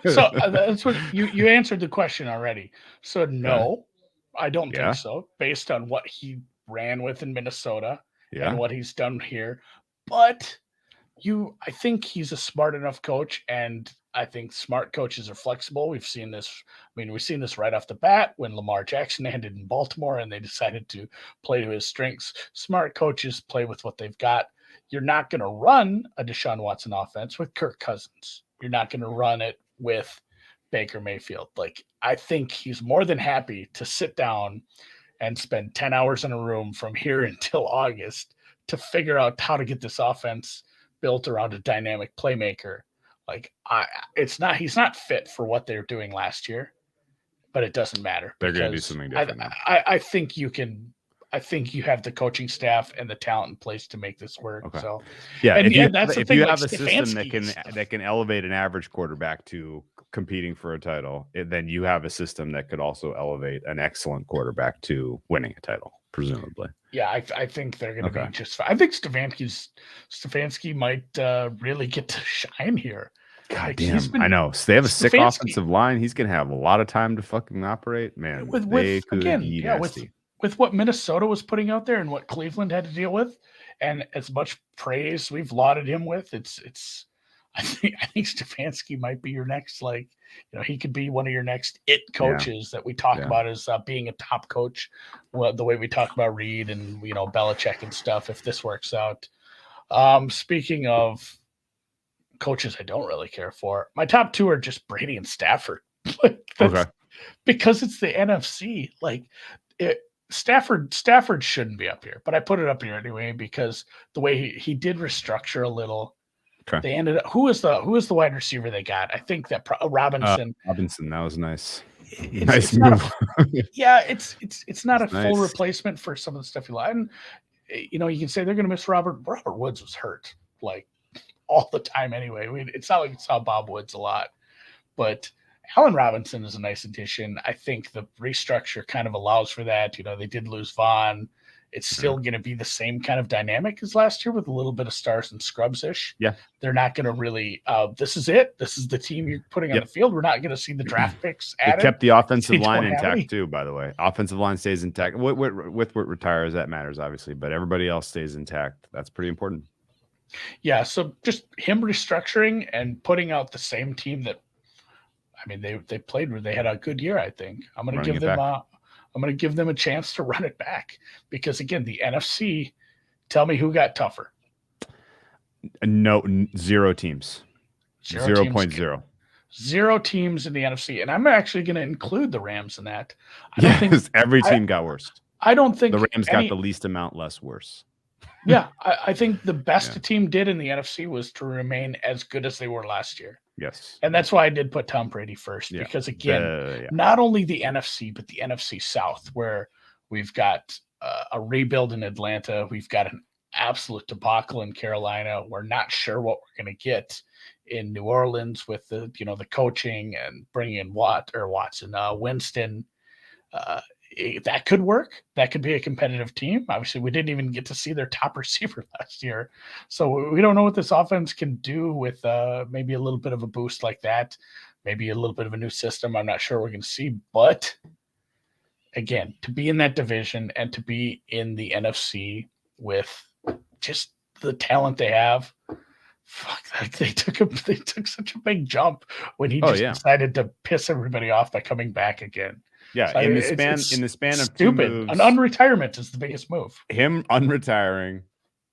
Speaker 3: So that's what you answered the question already. So no, I don't think so. Based on what he ran with in Minnesota and what he's done here, but I think he's a smart enough coach, and I think smart coaches are flexible. We've seen this. I mean, we've seen this right off the bat when Lamar Jackson landed in Baltimore and they decided to play to his strengths. Smart coaches play with what they've got. You're not going to run a Deshaun Watson offense with Kirk Cousins. You're not going to run it with Baker Mayfield. Like, I think he's more than happy to sit down and spend 10 hours in a room from here until August to figure out how to get this offense built around a dynamic playmaker. Like, he's not fit for what they're doing last year, but it doesn't matter.
Speaker 2: They're going to do something different now.
Speaker 3: I think you can. I think you have the coaching staff and the talent in place to make this work. Okay. So,
Speaker 2: if you have a system that can elevate an average quarterback to competing for a title, then you have a system that could also elevate an excellent quarterback to winning a title, presumably.
Speaker 3: Yeah, I think they're going to be just fine. I think Stefanski might really get to shine here.
Speaker 2: God damn, I know. So they have a sick offensive line. He's going to have a lot of time to fucking operate. Man,
Speaker 3: with what Minnesota was putting out there and what Cleveland had to deal with, and as much praise we've lauded him with, it's. I think Stefanski might be your next, he could be one of your next coaches that we talk about as being a top coach. Well, the way we talk about Reed and Belichick and stuff. If this works out, speaking of coaches, I don't really care for. My top two are just Brady and Stafford.
Speaker 2: Okay.
Speaker 3: Because it's the NFC. Stafford shouldn't be up here, but I put it up here anyway because the way he did restructure a little.
Speaker 2: Okay.
Speaker 3: They ended up. Who was the wide receiver they got? I think that Robinson.
Speaker 2: Robinson, that was nice.
Speaker 3: Nice move. It's not a full replacement for some of the stuff you like. And, you can say they're going to miss Robert. Robert Woods was hurt all the time anyway. It's not like you saw Bob Woods a lot, but Allen Robinson is a nice addition. I think the restructure kind of allows for that. They did lose Vaughn. It's still going to be the same kind of dynamic as last year with a little bit of stars and scrubs-ish.
Speaker 2: Yeah.
Speaker 3: They're not going to really this is it. This is the team you're putting on the field. We're not going to see the draft picks added.
Speaker 2: They kept the offensive line intact too, by the way. Offensive line stays intact. With retires, that matters, obviously, but everybody else stays intact. That's pretty important.
Speaker 3: Yeah, so just him restructuring and putting out the same team that, they played where they had a good year, I think. I'm going to give them a chance to run it back because, again, the NFC, tell me who got tougher.
Speaker 2: No, zero teams. 0.0.
Speaker 3: Zero teams in the NFC. And I'm actually going to include the Rams in that.
Speaker 2: Every team got worse.
Speaker 3: I don't think
Speaker 2: the Rams got the least amount less worse.
Speaker 3: Yeah, I think the best a team did in the NFC was to remain as good as they were last year.
Speaker 2: Yes.
Speaker 3: And that's why I did put Tom Brady first because, again, not only the NFC, but the NFC South, where we've got a rebuild in Atlanta. We've got an absolute debacle in Carolina. We're not sure what we're going to get in New Orleans with the coaching and bringing in Winston. That could work. That could be a competitive team. Obviously, we didn't even get to see their top receiver last year. So we don't know what this offense can do with maybe a little bit of a boost like that, maybe a little bit of a new system. I'm not sure we're going to see. But, again, to be in that division and to be in the NFC with just the talent they have, they took such a big jump when he decided to piss everybody off by coming back again.
Speaker 2: Yeah, so in the span of
Speaker 3: stupid.
Speaker 2: 2 moves,
Speaker 3: an unretirement is the biggest move.
Speaker 2: Him unretiring,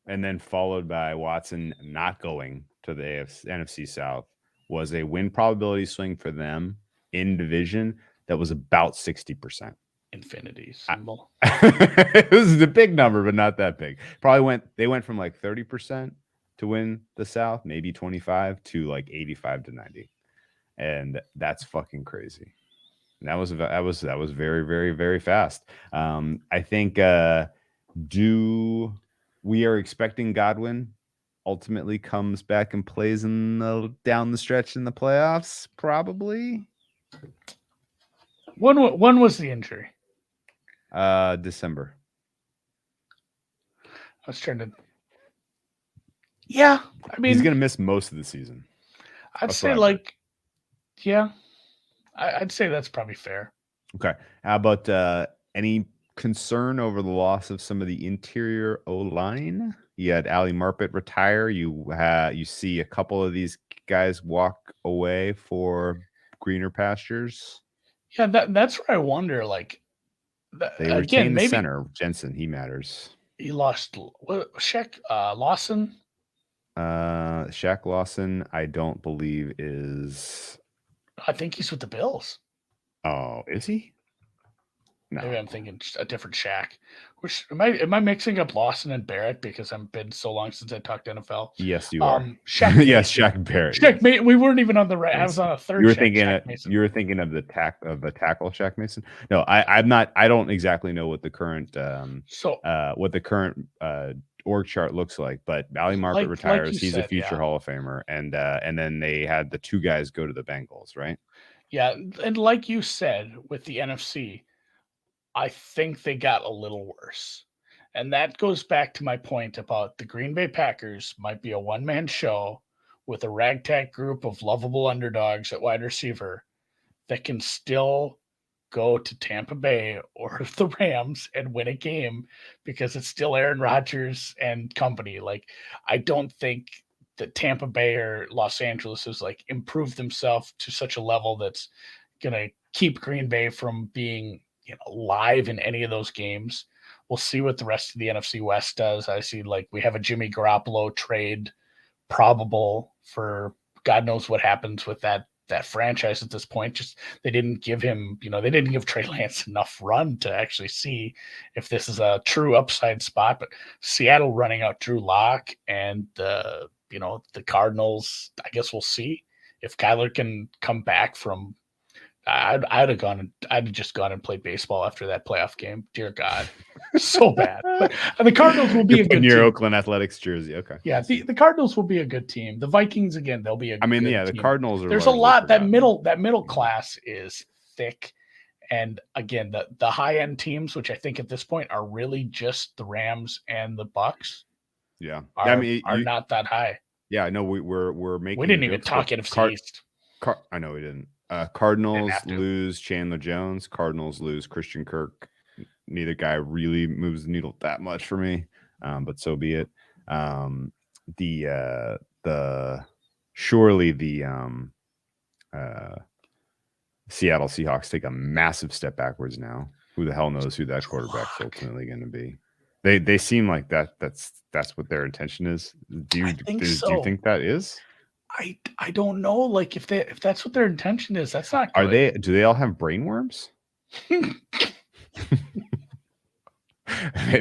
Speaker 2: and then followed by Watson not going to the NFC South was a win probability swing for them in division that was about 60%.
Speaker 3: Infinity symbol.
Speaker 2: It was a big number, but not that big. They went from 30% to win the South, maybe 25 to 85 to 90, and that's fucking crazy. And that was very, very, very fast. I think we are expecting Godwin ultimately comes back and plays down the stretch in the playoffs, probably.
Speaker 3: When was the injury?
Speaker 2: December.
Speaker 3: I was trying to. Yeah,
Speaker 2: he's gonna miss most of the season.
Speaker 3: I'd say I'd say that's probably fair.
Speaker 2: Okay. How about any concern over the loss of some of the interior O-line? You had Ali Marpet retire. You see a couple of these guys walk away for greener pastures.
Speaker 3: Yeah, that's where I wonder.
Speaker 2: They retained the center, Jensen. He matters.
Speaker 3: He lost Shaq Lawson.
Speaker 2: Shaq Lawson, I don't believe is.
Speaker 3: I think he's with the Bills.
Speaker 2: Oh, is he? No.
Speaker 3: Maybe I'm thinking a different Shaq. Which am I mixing up Lawson and Barrett because I've been so long since I talked NFL?
Speaker 2: Yes, you are.
Speaker 3: Shaq.
Speaker 2: Yes, Shaq and Barrett.
Speaker 3: Shaq, yes. We weren't even on the right. I was on a third.
Speaker 2: You were thinking of the tackle Shaq Mason. No, I'm not. I don't exactly know what the current org chart looks like, but Ali Marpet retires. He's a future Hall of Famer, and then they had the two guys go to the Bengals, right?
Speaker 3: Yeah, and like you said with the NFC, I think they got a little worse, and that goes back to my point about the Green Bay Packers might be a one-man show with a ragtag group of lovable underdogs at wide receiver that can still go to Tampa Bay or the Rams and win a game because it's still Aaron Rodgers and company. Like, I don't think that Tampa Bay or Los Angeles has like improved themselves to such a level that's going to keep Green Bay from being, live in any of those games. We'll see what the rest of the NFC West does. I see like we have a Jimmy Garoppolo trade probable for God knows what happens with that franchise at this point. Just they didn't give him, they didn't give Trey Lance enough run to actually see if this is a true upside spot. But Seattle running out Drew Lock and the Cardinals, I guess we'll see if Kyler can come back from. I'd have just gone and played baseball after that playoff game. Dear God, so bad. But the Cardinals will be a good
Speaker 2: your
Speaker 3: team.
Speaker 2: Oakland Athletics jersey. Okay.
Speaker 3: Yeah, the Cardinals will be a good team. The Vikings again, they'll be a. Good
Speaker 2: the
Speaker 3: team.
Speaker 2: Cardinals are.
Speaker 3: There's a lot that middle class is thick, and again the high end teams, which I think at this point are really just the Rams and the Bucks.
Speaker 2: Yeah,
Speaker 3: are not that high.
Speaker 2: Yeah, I know we're making.
Speaker 3: We didn't even talk NFC East.
Speaker 2: I know we didn't. Cardinals lose Chandler Jones. Cardinals lose Christian Kirk. Neither guy really moves the needle that much for me, but so be it. Surely the Seattle Seahawks take a massive step backwards now. Who the hell knows who that quarterback's ultimately going to be? They seem like that's what their intention is. Do you think that is?
Speaker 3: I don't know. Like if that's what their intention is, that's not good.
Speaker 2: Do they all have brain worms?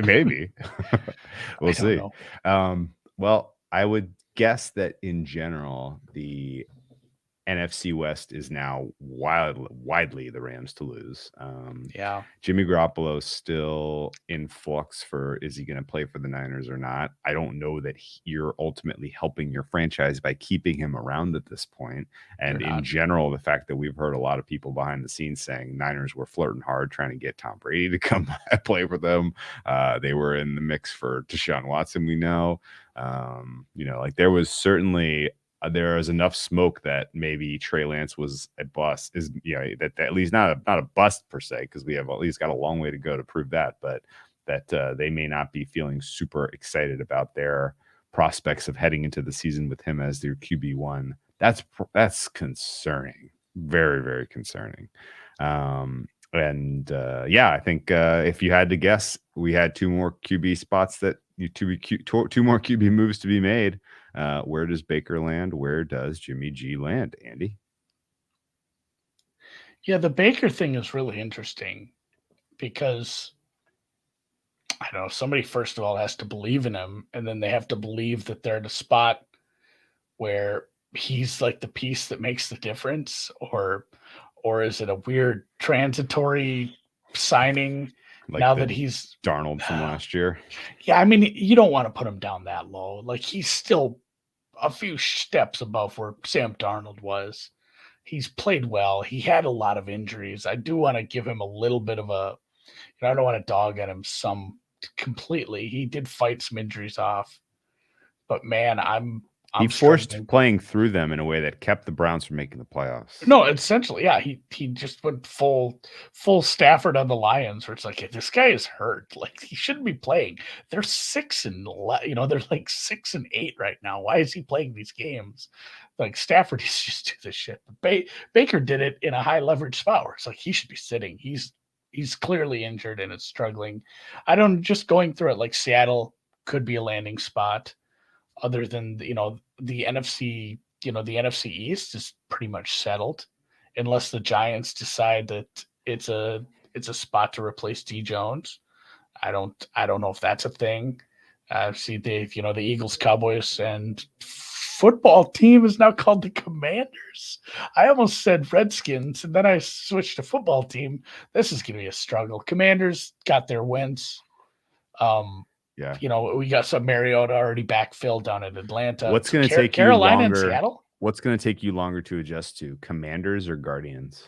Speaker 2: Maybe. We'll see. Well, I would guess that in general, the NFC West is now widely the Rams to lose.
Speaker 3: Yeah.
Speaker 2: Jimmy Garoppolo is still in flux for is he going to play for the Niners or not? I don't know that you're ultimately helping your franchise by keeping him around at this point. And in general, the fact that we've heard a lot of people behind the scenes saying Niners were flirting hard trying to get Tom Brady to come play for them. They were in the mix for Deshaun Watson, we know. Like there was certainly there is enough smoke that maybe Trey Lance was a bust. Is that at least not a bust per se, because we have at least got a long way to go to prove that, but that they may not be feeling super excited about their prospects of heading into the season with him as their QB1. That's concerning, very, very concerning. I think if you had to guess, we had two more QB spots two more QB moves to be made. Where does Baker land? Where does Jimmy G land, Andy?
Speaker 3: Yeah, the Baker thing is really interesting because I don't know, somebody first of all has to believe in him, and then they have to believe that they're at a spot where he's like the piece that makes the difference, or is it a weird transitory signing? Like now that he's
Speaker 2: Darnold from last year.
Speaker 3: Yeah, I mean, you don't want to put him down that low. Like he's still a few steps above where Sam Darnold was. He's played well. He had a lot of injuries. I do want to give him a little bit of a, I don't want to dog at him completely. He did fight some injuries off, but man, he
Speaker 2: forced playing through them in a way that kept the Browns from making the playoffs.
Speaker 3: No, essentially, yeah. He just went full Stafford on the Lions, where it's like, hey, this guy is hurt. Like he shouldn't be playing. They're 6-11. They're like 6-8 right now. Why is he playing these games? Like Stafford used to just do this shit. But Baker did it in a high leverage spot where it's like he should be sitting. He's clearly injured and is struggling. Just going through it, like Seattle could be a landing spot. Other than the NFC, the NFC East is pretty much settled, unless the Giants decide that it's a spot to replace D Jones. I don't know if that's a thing. See the Eagles, Cowboys, and football team is now called the Commanders. I almost said Redskins, and then I switched to football team. This is going to be a struggle. Commanders got their wins.
Speaker 2: Yeah,
Speaker 3: we got some Mariota already backfilled down in Atlanta.
Speaker 2: What's going to take
Speaker 3: Carolina
Speaker 2: you longer?
Speaker 3: And Seattle?
Speaker 2: What's going to take you longer to adjust to, Commanders or Guardians?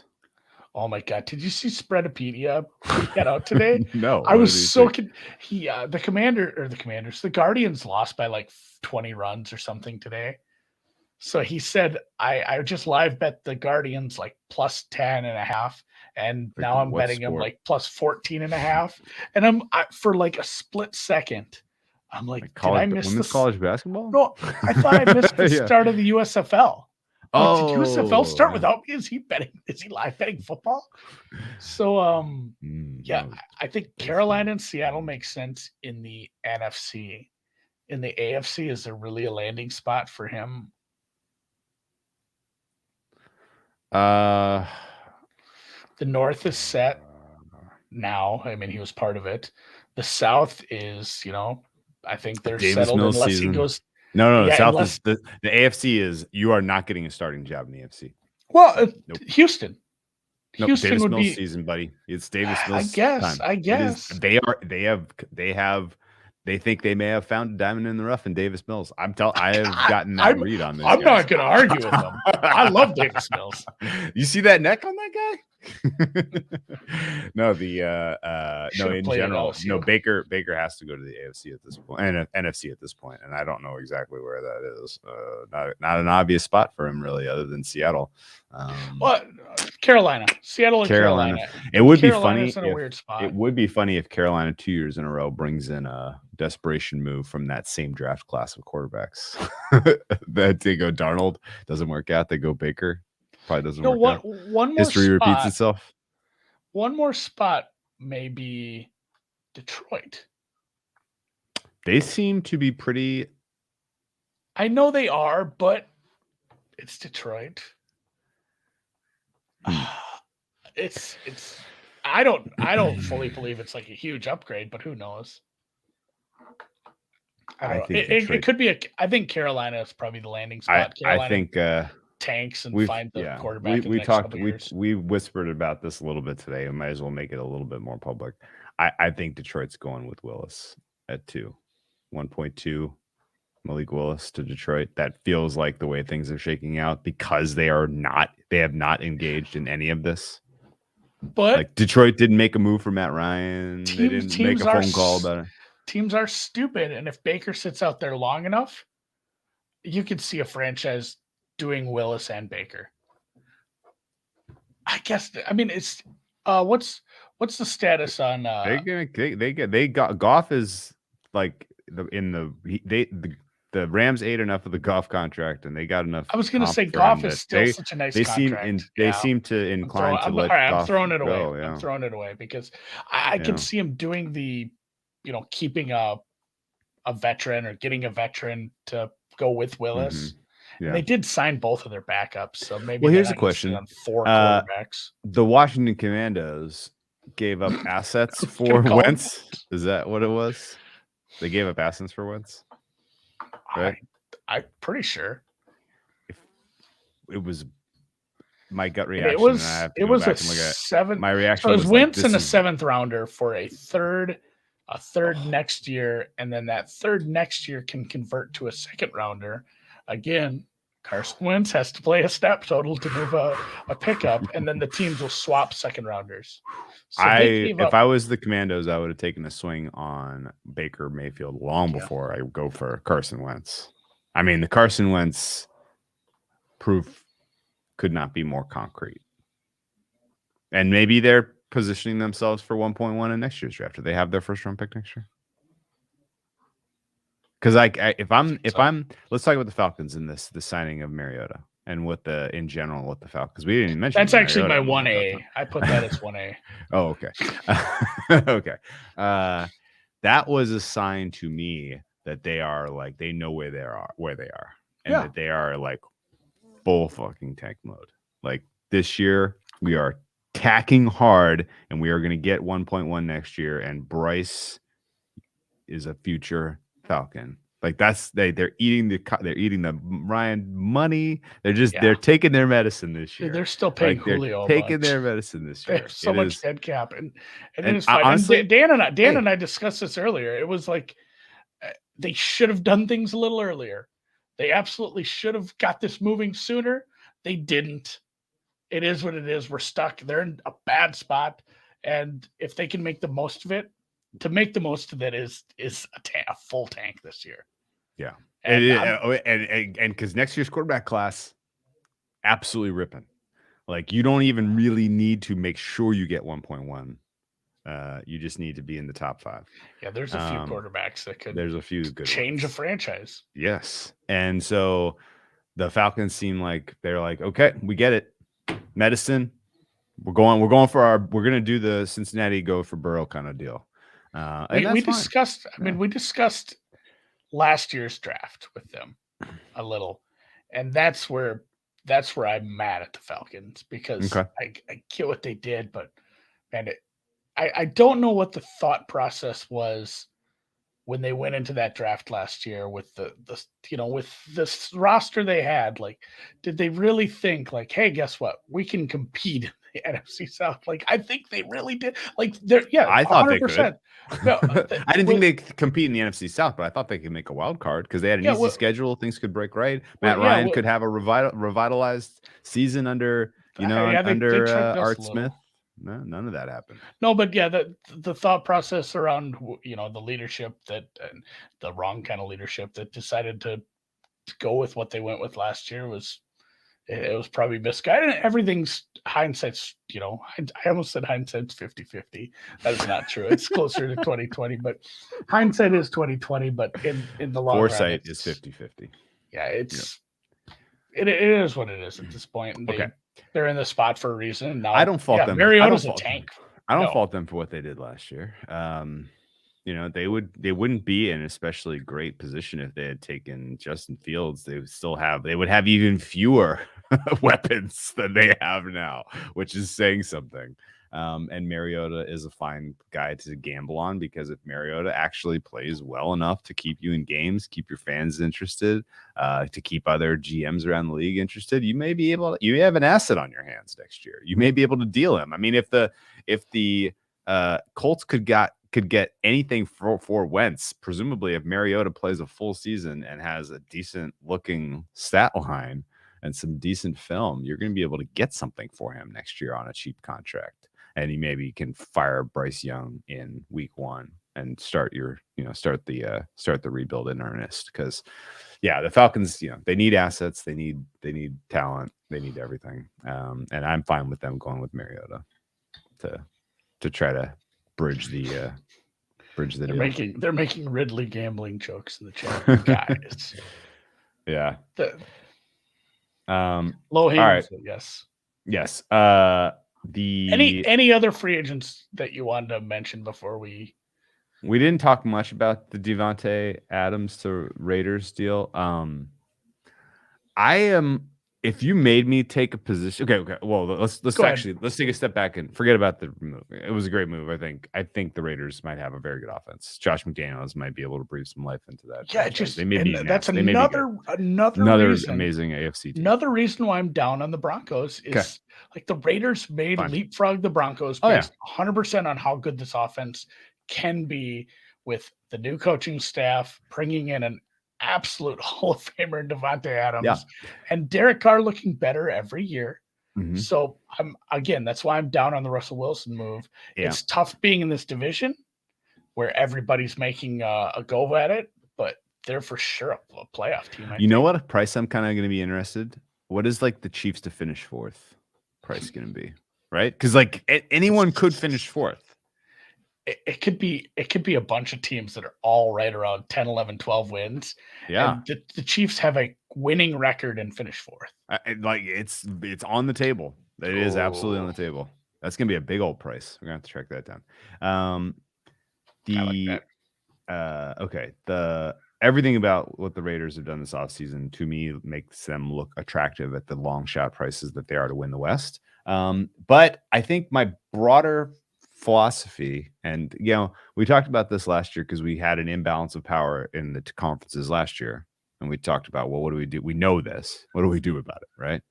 Speaker 3: Oh my God! Did you see Spreadopedia get out today?
Speaker 2: No,
Speaker 3: I was so the Guardians lost by like 20 runs or something today. So he said, I just live bet the Guardians like plus 10.5. And
Speaker 2: Like,
Speaker 3: now I'm
Speaker 2: what
Speaker 3: betting him
Speaker 2: sport?
Speaker 3: like plus 14.5. And for like a split second, I'm like, did I miss
Speaker 2: women's
Speaker 3: this?
Speaker 2: college basketball?
Speaker 3: No, I thought I missed the
Speaker 2: Yeah.
Speaker 3: start of the USFL. I'm like, did USFL start
Speaker 2: yeah.
Speaker 3: without me? Is he live betting football? So yeah,
Speaker 2: No,
Speaker 3: I think Carolina and Seattle make sense in the NFC. In the AFC, is there really a landing spot for him?
Speaker 2: uh
Speaker 3: The North is set now. I mean, he was part of it. The South is, I think they're
Speaker 2: Davis
Speaker 3: settled
Speaker 2: Mills
Speaker 3: unless
Speaker 2: season.
Speaker 3: he goes.
Speaker 2: No, the
Speaker 3: Yeah,
Speaker 2: South
Speaker 3: unless
Speaker 2: is the AFC is you are not getting a starting job in the AFC.
Speaker 3: well,
Speaker 2: Nope.
Speaker 3: Houston.
Speaker 2: Nope.
Speaker 3: Houston
Speaker 2: Davis
Speaker 3: would
Speaker 2: Mills
Speaker 3: be
Speaker 2: season, buddy. It's Davis
Speaker 3: I
Speaker 2: Mills
Speaker 3: guess.
Speaker 2: time.
Speaker 3: I
Speaker 2: It is.
Speaker 3: guess.
Speaker 2: They think they may have found a diamond in the rough in Davis Mills. I have gotten that
Speaker 3: I'm
Speaker 2: read on this.
Speaker 3: I'm
Speaker 2: guys.
Speaker 3: not going to argue with them. I love Davis Mills.
Speaker 2: You see that neck on that guy? No,
Speaker 3: Should've
Speaker 2: in
Speaker 3: played at
Speaker 2: general,
Speaker 3: LSU.
Speaker 2: no, Baker has to go to the AFC at this point and NFC at this point, and I don't know exactly where that is. Not an obvious spot for him really, other than Seattle.
Speaker 3: Well, Carolina, Seattle, and Carolina.
Speaker 2: It would
Speaker 3: Carolina's
Speaker 2: be funny.
Speaker 3: in a weird spot.
Speaker 2: It would be funny if Carolina 2 years in a row brings in a desperation move from that same draft class of quarterbacks. That they go Darnold, doesn't work out. They go Baker, probably doesn't work out.
Speaker 3: One more
Speaker 2: History
Speaker 3: spot,
Speaker 2: repeats itself.
Speaker 3: One more spot may be Detroit.
Speaker 2: They seem to be pretty.
Speaker 3: I know they are, but it's Detroit. It's. I don't fully believe it's like a huge upgrade, but who knows? I don't know. It could be I think Carolina is probably the landing spot. Carolina,
Speaker 2: I think
Speaker 3: tanks and find the quarterback.
Speaker 2: We whispered about this a little bit today. We might as well make it a little bit more public. I think Detroit's going with Willis at 1.2. Malik Willis to Detroit. That feels like the way things are shaking out because they have not engaged in any of this.
Speaker 3: But
Speaker 2: like Detroit didn't make a move for Matt Ryan. They didn't make a phone call about it.
Speaker 3: Teams are stupid, and if Baker sits out there long enough, you could see a franchise doing Willis and Baker. I guess. I mean, it's what's the status on?
Speaker 2: They got Goff is like the Rams ate enough of the Goff contract, and they got enough.
Speaker 3: I was going to say Goff is still such a nice contract.
Speaker 2: They seem to incline to let.
Speaker 3: I'm throwing it away.
Speaker 2: Go, yeah.
Speaker 3: I'm throwing it away because I can see him doing the, keeping a veteran or getting a veteran to go with Willis.
Speaker 2: Mm-hmm. Yeah.
Speaker 3: And they did sign both of their backups, so maybe.
Speaker 2: Well, here's a question:
Speaker 3: on 4 quarterbacks.
Speaker 2: The Washington Commandos gave up assets for Wentz. Is that what it was? They gave up assets for Wentz. Right?
Speaker 3: I'm pretty sure.
Speaker 2: It was my gut reaction.
Speaker 3: It was a 7.
Speaker 2: My reaction.
Speaker 3: So it was Wentz in a 7th rounder for a third next year, and then that third next year can convert to a 2nd rounder. Again, Carson Wentz has to play a step total to move a pickup, and then the teams will swap 2nd rounders. So
Speaker 2: if I was the Commandos, I would have taken a swing on Baker Mayfield long before I go for Carson Wentz. I mean, the Carson Wentz proof could not be more concrete. And maybe they're positioning themselves for 1.1 in next year's draft. Do they have their 1st round pick next year? Because let's talk about the Falcons in the signing of Mariota and in general with the Falcons, because we didn't even mention
Speaker 3: that's actually my 1A. I put that as 1A.
Speaker 2: Oh, okay. Okay. That was a sign to me that they are like, they know where they are, and that they are like full fucking tank mode. Like this year, we are tacking hard, and we are going to get 1.1 next year. And Bryce is a future Falcon. Like they're eating the Ryan money. They're taking their medicine this year.
Speaker 3: They're still paying Julio.
Speaker 2: Taking their medicine this year.
Speaker 3: They have so much dead cap, and it is fine. Honestly, Dan and I discussed this earlier. It was like they should have done things a little earlier. They absolutely should have got this moving sooner. They didn't. It is what it is. We're stuck. They're in a bad spot, and if they can make the most of it. To make the most of it is a full tank this year.
Speaker 2: Yeah.
Speaker 3: And
Speaker 2: because next year's quarterback class, absolutely ripping. Like, you don't even really need to make sure you get 1.1. You just need to be in the top 5.
Speaker 3: Yeah, there's a few quarterbacks that could.
Speaker 2: There's a few good
Speaker 3: change
Speaker 2: ones.
Speaker 3: a franchise.
Speaker 2: Yes, and so the Falcons seem like they're like, okay, we get it. Medicine. We're going to do the Cincinnati go for Burrow kind of deal.
Speaker 3: We discussed. I mean, we discussed last year's draft with them a little, and that's where I'm mad at the Falcons, because I get what they did, but man, I don't know what the thought process was when they went into that draft last year with the with this roster they had. Like, did they really think like, hey, guess what? We can compete in the NFC South. Like, I think they really did. Like,
Speaker 2: I thought 100%. They could.
Speaker 3: No,
Speaker 2: I didn't think they could compete in the NFC South, but I thought they could make a wild card because they had an easy schedule. Things could break right. Matt Ryan could have a revitalized season under Art Smith. No, none of that happened.
Speaker 3: No, but yeah, the thought process around the leadership and the wrong kind of leadership that decided to go with what they went with last year was probably misguided. Everything's hindsight's, I almost said hindsight's 50-50. That is not true. It's closer to 2020, but hindsight is 2020. But in the long run,
Speaker 2: foresight is 50-50.
Speaker 3: Yeah, it is what it is at this point. And they're in the spot for a reason. Now,
Speaker 2: I don't fault them.
Speaker 3: Mariota's a tank.
Speaker 2: I don't fault them for what they did last year. They wouldn't be in an especially great position if they had taken Justin Fields. They would have even fewer weapons than they have now, which is saying something. And Mariota is a fine guy to gamble on, because if Mariota actually plays well enough to keep you in games, keep your fans interested, to keep other GMs around the league interested, you may be able. You have an asset on your hands next year. You may be able to deal him. I mean, if the Colts could get anything for Wentz, presumably if Mariota plays a full season and has a decent looking stat line and some decent film, you're going to be able to get something for him next year on a cheap contract. And he maybe can fire Bryce Young in week 1 and start the rebuild in earnest. Because the Falcons, they need assets, they need talent, they need everything. And I'm fine with them going with Mariota to try to bridge the deal.
Speaker 3: They're making Ridley gambling jokes in the chat, guys.
Speaker 2: Yeah.
Speaker 3: Low hanging.
Speaker 2: All right.
Speaker 3: Yes. Any other free agents that you wanted to mention before we
Speaker 2: didn't talk much about the Devontae Adams to Raiders deal. If you made me take a position, okay. Well, let's take a step back and forget about the move. It was a great move. I think the Raiders might have a very good offense. Josh McDaniels might be able to breathe some life into that.
Speaker 3: Yeah, that's another reason,
Speaker 2: amazing AFC team.
Speaker 3: Another reason why I'm down on the Broncos is like the Raiders leapfrog the Broncos based 100% on how good this offense can be with the new coaching staff, bringing in an absolute Hall of Famer Devontae Adams, and Derek Carr looking better every year. Mm-hmm. So that's why I'm down on the Russell Wilson move. Yeah. It's tough being in this division where everybody's making a go at it, but they're for sure a playoff team.
Speaker 2: You know what price I'm kind of going to be interested? What is like the Chiefs to finish 4th price going to be? Right? Because like anyone could finish 4th.
Speaker 3: It could be a bunch of teams that are all right around 10, 11, 12 wins.
Speaker 2: Yeah.
Speaker 3: And the Chiefs have a winning record and finish 4th.
Speaker 2: It's on the table. It is absolutely on the table. That's going to be a big old price. We're going to have to track that down. Everything about what the Raiders have done this offseason to me makes them look attractive at the long shot prices that they are to win the West. But I think my broader philosophy, and we talked about this last year because we had an imbalance of power in the conferences last year, and we talked about, well, what do we do? We know this. What do we do about it, right?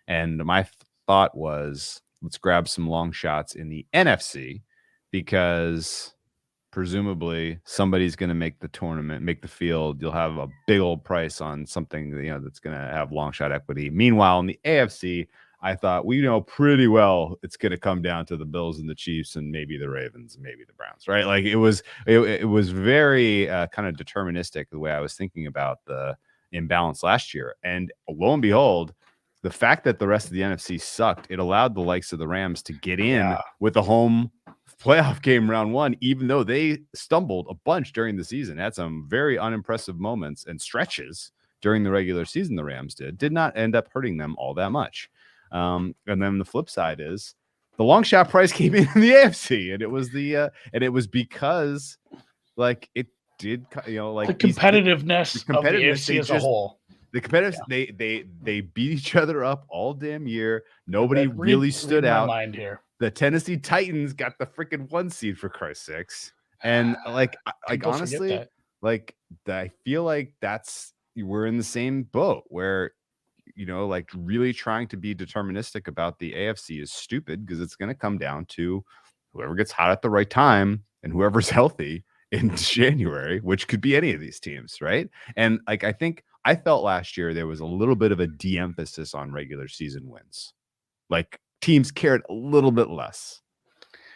Speaker 2: And my thought was, let's grab some long shots in the NFC, because presumably somebody's going to make the tournament, make the field. You'll have a big old price on something that's going to have long shot equity. Meanwhile, in the AFC, I thought we know pretty well it's going to come down to the Bills and the Chiefs and maybe the Ravens and maybe the Browns, right? Like it was very kind of deterministic the way I was thinking about the imbalance last year. And lo and behold, the fact that the rest of the NFC sucked, it allowed the likes of the Rams to get in with a home playoff game round one, even though they stumbled a bunch during the season, had some very unimpressive moments and stretches during the regular season. The Rams did not end up hurting them all that much. And then the flip side is the long shot price came in the AFC, and it was because like it did, like
Speaker 3: the competitiveness of the AFC as a whole.
Speaker 2: The competitors, they beat each other up all damn year. Nobody really stood out.
Speaker 3: Mind here.
Speaker 2: The Tennessee Titans got the freaking 1 seed for Christ's sakes, and like honestly, like I feel like we're in the same boat where. Like really trying to be deterministic about the AFC is stupid because it's going to come down to whoever gets hot at the right time and whoever's healthy in January, which could be any of these teams, right? And like I felt last year there was a little bit of a de-emphasis on regular season wins. Like teams cared a little bit less.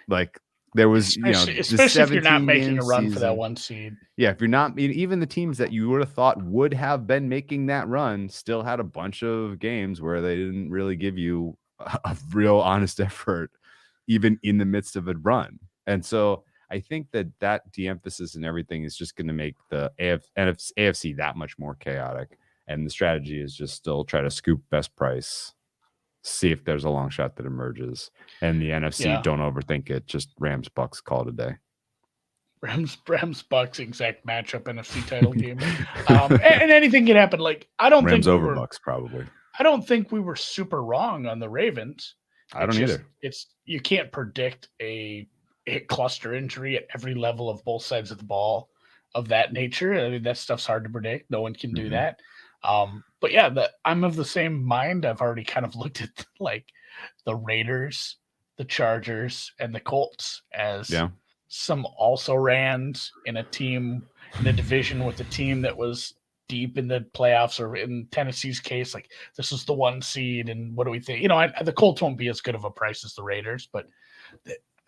Speaker 2: Like there was,
Speaker 3: especially if you're not making a run for that 1 seed.
Speaker 2: Yeah, if you're not, even the teams that you would have thought would have been making that run still had a bunch of games where they didn't really give you a real honest effort, even in the midst of a run. And so I think that de-emphasis and everything is just going to make the AFC that much more chaotic. And the strategy is just still try to scoop best price, see if there's a long shot that emerges. And the NFC, don't overthink it. Just Rams Bucks, call it a day.
Speaker 3: Rams Bucks exact matchup NFC title game. And anything can happen. Like I don't
Speaker 2: Rams
Speaker 3: think
Speaker 2: over Bucks probably.
Speaker 3: I don't think we were super wrong on the Ravens.
Speaker 2: I don't either.
Speaker 3: You can't predict a cluster injury at every level of both sides of the ball of that nature. I mean, that stuff's hard to predict. No one can do that. But yeah, I'm of the same mind. I've already kind of looked at like the Raiders, the Chargers, and the Colts as some also rans in a division with a team that was deep in the playoffs, or in Tennessee's case, like this was the 1 seed. And what do we think? The Colts won't be as good of a price as the Raiders, but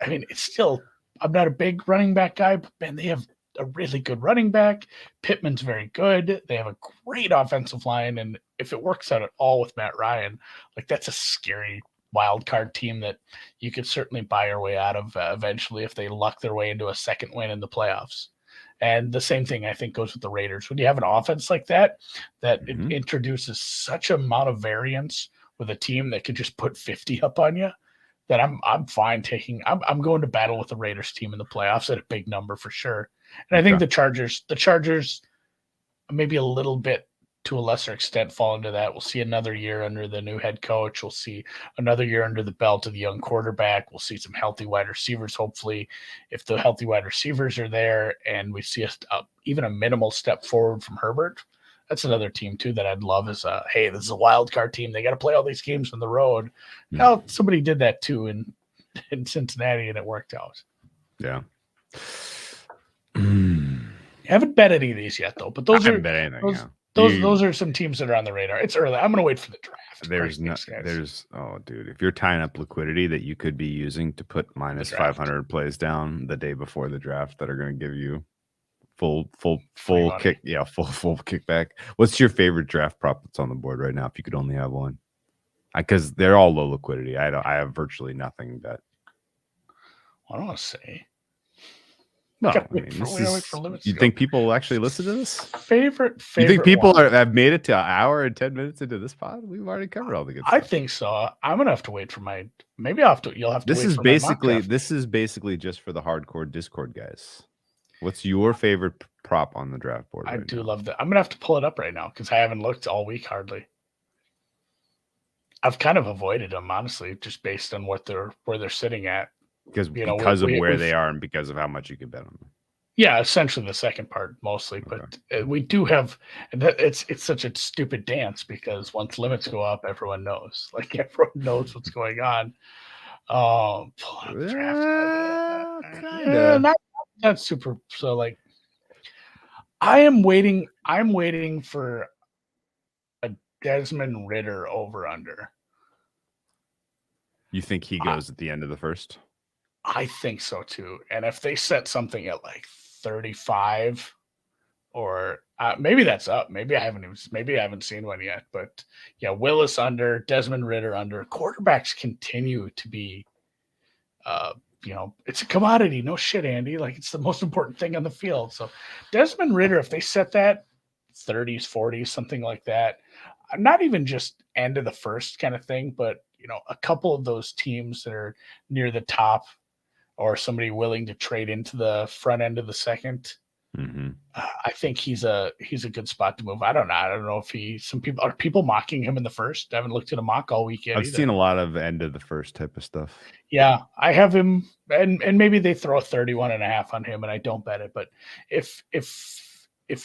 Speaker 3: I mean, it's still, I'm not a big running back guy, but man, they have a really good running back. Pittman's very good. They have a great offensive line. And if it works out at all with Matt Ryan, like that's a scary wild card team that you could certainly buy your way out of eventually if they luck their way into a second win in the playoffs. And the same thing I think goes with the Raiders. When you have an offense like that it introduces such amount of variance with a team that could just put 50 up on you, that I'm fine taking. I'm going to battle with the Raiders team in the playoffs at a big number for sure. And I think the Chargers maybe a little bit to a lesser extent fall into that. We'll see another year under the new head coach. We'll see another year under the belt of the young quarterback. We'll see some healthy wide receivers. Hopefully, if the healthy wide receivers are there and we see even a minimal step forward from Herbert, that's another team too that I'd love is hey, this is a wild card team. They got to play all these games on the road. Now, somebody did that too in Cincinnati and it worked out.
Speaker 2: Yeah.
Speaker 3: Haven't bet any of these yet though, but those
Speaker 2: haven't bet anything.
Speaker 3: Those are some teams that are on the radar. It's early. I'm going to wait for the draft.
Speaker 2: Oh, dude, if you're tying up liquidity that you could be using to put minus 500 plays down the day before the draft that are going to give you full kick, full kickback. What's your favorite draft prop that's on the board right now? If you could only have one, because they're all low liquidity. I have virtually nothing bet.
Speaker 3: I don't want to say.
Speaker 2: No, I mean, you think people will actually listen to this?
Speaker 3: Favorite.
Speaker 2: You think people have made it to an hour and 10 minutes into this pod? We've already covered all the good stuff.
Speaker 3: I think so. I'm gonna have to wait for my. Maybe you'll have to.
Speaker 2: This is basically just for the hardcore Discord guys. What's your favorite prop on the draft board?
Speaker 3: I do love that. I'm gonna have to pull it up right now because I haven't looked all week hardly. I've kind of avoided them honestly, just based on where they're sitting at.
Speaker 2: Because of where they are and because of how much you can bet on them.
Speaker 3: Yeah, essentially the second part mostly, but we do have. It's such a stupid dance because once limits go up, everyone knows. Like everyone knows what's going on. Pull up the draft. Not super. So like, I'm waiting for a Desmond Ridder over under.
Speaker 2: You think he goes at the end of the first?
Speaker 3: I think so too. And if they set something at like 35, or maybe that's up. Maybe I haven't seen one yet. But yeah, Willis under, Desmond Ridder under. Quarterbacks continue to be, it's a commodity. No shit, Andy. Like, it's the most important thing on the field. So Desmond Ridder, if they set that 30s, 40s, something like that, not even just end of the first kind of thing, but a couple of those teams that are near the top, or somebody willing to trade into the front end of the second.
Speaker 2: Mm-hmm.
Speaker 3: I think he's a good spot to move. I don't know if some people mocking him in the first. I haven't looked at a mock all week yet.
Speaker 2: I've seen a lot of end of the first type of stuff.
Speaker 3: Yeah, I have him, and maybe they throw 31.5 on him, and I don't bet it. But if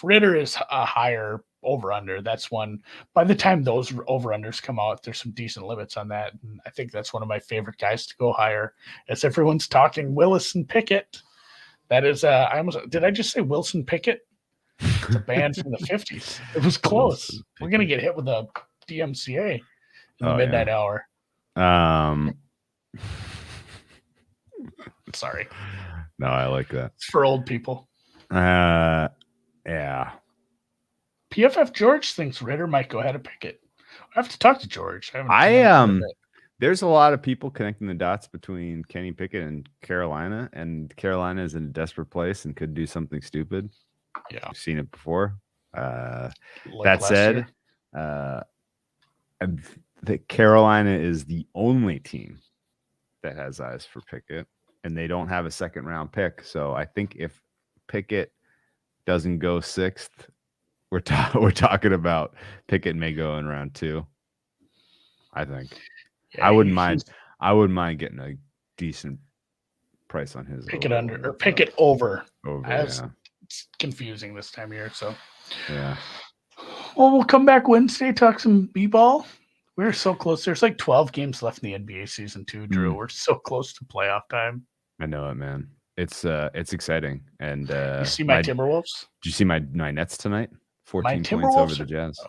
Speaker 3: Ridder is a higher over under, that's one. By the time those over unders come out, there's some decent limits on that, and I think that's one of my favorite guys to go higher. As everyone's talking, Willis and Pickett. That is, did I just say Wilson Pickett? It's a band from the 50s. It was close. We're going to get hit with a DMCA in the midnight hour. Sorry.
Speaker 2: No, I like that.
Speaker 3: It's for old people.
Speaker 2: Yeah.
Speaker 3: PFF George thinks Ridder might go ahead of Pickett. I have to talk to George.
Speaker 2: There's a lot of people connecting the dots between Kenny Pickett and Carolina is in a desperate place and could do something stupid.
Speaker 3: Yeah.
Speaker 2: I've seen it before. That said, that Carolina is the only team that has eyes for Pickett, and they don't have a second round pick. So I think if Pickett doesn't go 6th, we're talking about Pickett may go in round 2. I think. Yeah, I wouldn't mind getting a decent price on his
Speaker 3: Pickett under or Pickett over.
Speaker 2: It's
Speaker 3: confusing this time of year. So
Speaker 2: yeah.
Speaker 3: Well, we'll come back Wednesday, talk some b-ball. We're so close. There's like 12 games left in the NBA season too, Drew. We're so close to playoff time.
Speaker 2: I know it, man. It's exciting. And
Speaker 3: you see my Timberwolves?
Speaker 2: Did you see my Nets tonight? 14 points over the Jazz.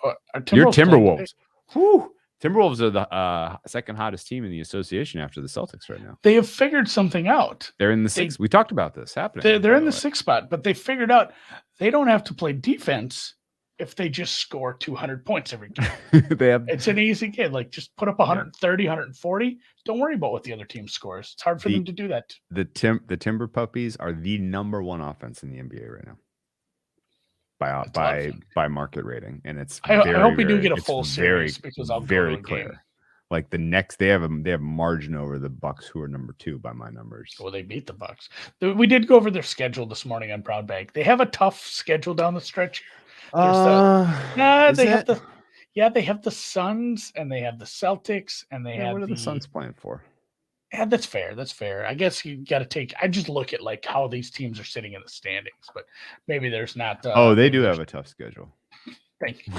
Speaker 3: Your
Speaker 2: Timberwolves. Whew. Timberwolves are the second hottest team in the association after the Celtics right now.
Speaker 3: They have figured something out.
Speaker 2: They're in the 6th. We talked about this happening.
Speaker 3: They're in the 6th spot, but they figured out they don't have to play defense if they just score 200 points every game. It's an easy game. Like, just put up 130, 140. Don't worry about what the other team scores. It's hard for them to do that.
Speaker 2: The Timber Puppies are the number 1 offense in the NBA right now. By market rating, and it's
Speaker 3: I hope we do get a full series because I'll
Speaker 2: very
Speaker 3: go to
Speaker 2: clear.
Speaker 3: Game.
Speaker 2: Like the next, they have a margin over the Bucks, who are number 2 by my numbers.
Speaker 3: Well, they beat the Bucks. We did go over their schedule this morning on Proud Bag. They have a tough schedule down the stretch. They have the Suns and they have the Celtics and they have
Speaker 2: what are the Suns playing for?
Speaker 3: Yeah, that's fair. I guess you got to take. I just look at like how these teams are sitting in the standings, but maybe there's not.
Speaker 2: They do have a tough schedule.
Speaker 3: Thank you.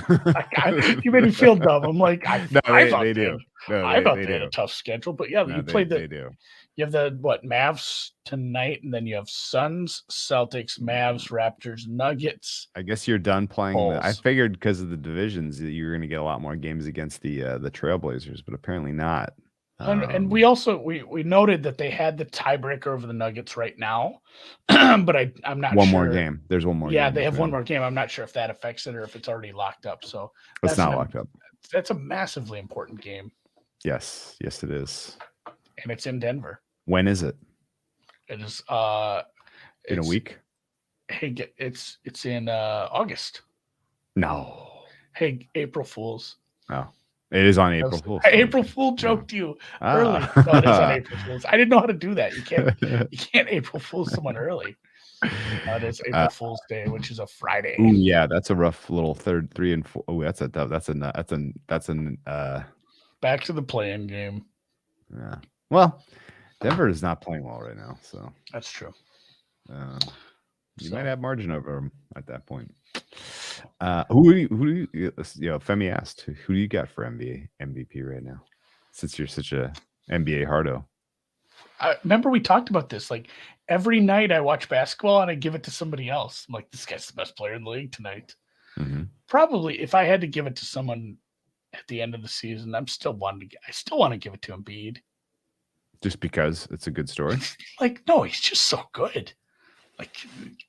Speaker 3: You made me feel dumb. I'm like, I thought they do. I thought they had a tough schedule, but yeah, you played
Speaker 2: They do.
Speaker 3: You have the Mavs tonight, and then you have Suns, Celtics, Mavs, Raptors, Nuggets.
Speaker 2: I guess you're done playing. I figured because of the divisions that you're going to get a lot more games against the Trailblazers, but apparently not.
Speaker 3: And we also we noted that they had the tiebreaker over the Nuggets right now, but I'm not sure.
Speaker 2: One more game. There's one more.
Speaker 3: Yeah, they have one more game. I'm not sure if that affects it or if it's already locked up. So
Speaker 2: it's not locked up.
Speaker 3: That's a massively important game.
Speaker 2: Yes, it is.
Speaker 3: And it's in Denver.
Speaker 2: When is it?
Speaker 3: It is
Speaker 2: in a week.
Speaker 3: Hey, it's in August.
Speaker 2: No.
Speaker 3: Hey, April Fools.
Speaker 2: Oh. It is on April Fool's.
Speaker 3: April Fool joked you early. No, it is on April Fool's. I didn't know how to do that. You can't April Fool someone early. It is April Fool's Day, which is a Friday.
Speaker 2: Ooh, yeah, that's a rough little 3 and 4. Oh, that's a
Speaker 3: back to the play-in game.
Speaker 2: Yeah. Well, Denver is not playing well right now, so
Speaker 3: that's true.
Speaker 2: You might have margin over them at that point. Who do you Femi asked, who do you got for NBA MVP right now? Since you're such a NBA hardo.
Speaker 3: I remember we talked about this. Like every night I watch basketball and I give it to somebody else. I'm like, this guy's the best player in the league tonight.
Speaker 2: Mm-hmm.
Speaker 3: Probably if I had to give it to someone at the end of the season, I still want to give it to Embiid.
Speaker 2: Just because it's a good story.
Speaker 3: Like, no, he's just so good. Like,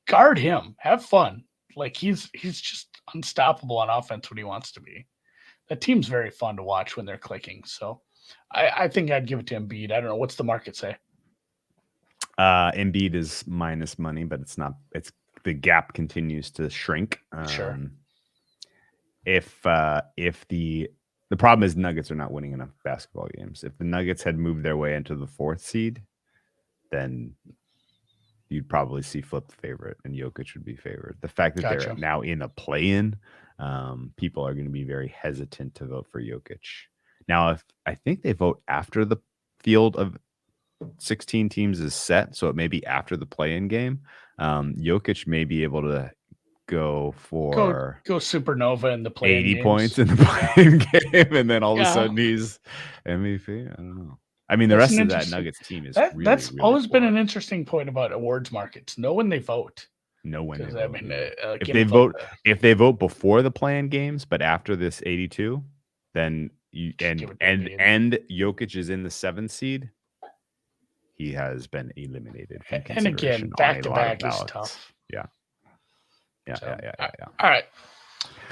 Speaker 3: guard him, have fun. Like, he's just unstoppable on offense when he wants to be. That team's very fun to watch when they're clicking. So, I think I'd give it to Embiid. I don't know, what's the market say?
Speaker 2: Embiid is minus money, but it's not. It's the gap continues to shrink.
Speaker 3: Sure.
Speaker 2: If the problem is Nuggets are not winning enough basketball games. If the Nuggets had moved their way into the 4th seed, then you'd probably see flip favorite and Jokic would be favored. The fact that they're now in a play-in, people are going to be very hesitant to vote for Jokic. Now, if I think they vote after the field of 16 teams is set, so it may be after the play-in game. Jokic may be able to go for
Speaker 3: go supernova in the play-in
Speaker 2: 80
Speaker 3: games.
Speaker 2: Points in the play-in game, and then all of a sudden he's MVP. I don't know. I mean, the rest of that Nuggets team is
Speaker 3: that's really always been an interesting point about awards markets. Know when they vote.
Speaker 2: Know when they vote.
Speaker 3: I mean,
Speaker 2: if they vote before the play-in games, but after this 82, then you and Jokic is in the 7th seed. He has been eliminated from
Speaker 3: and again, back to back is tough.
Speaker 2: Yeah.
Speaker 3: All right.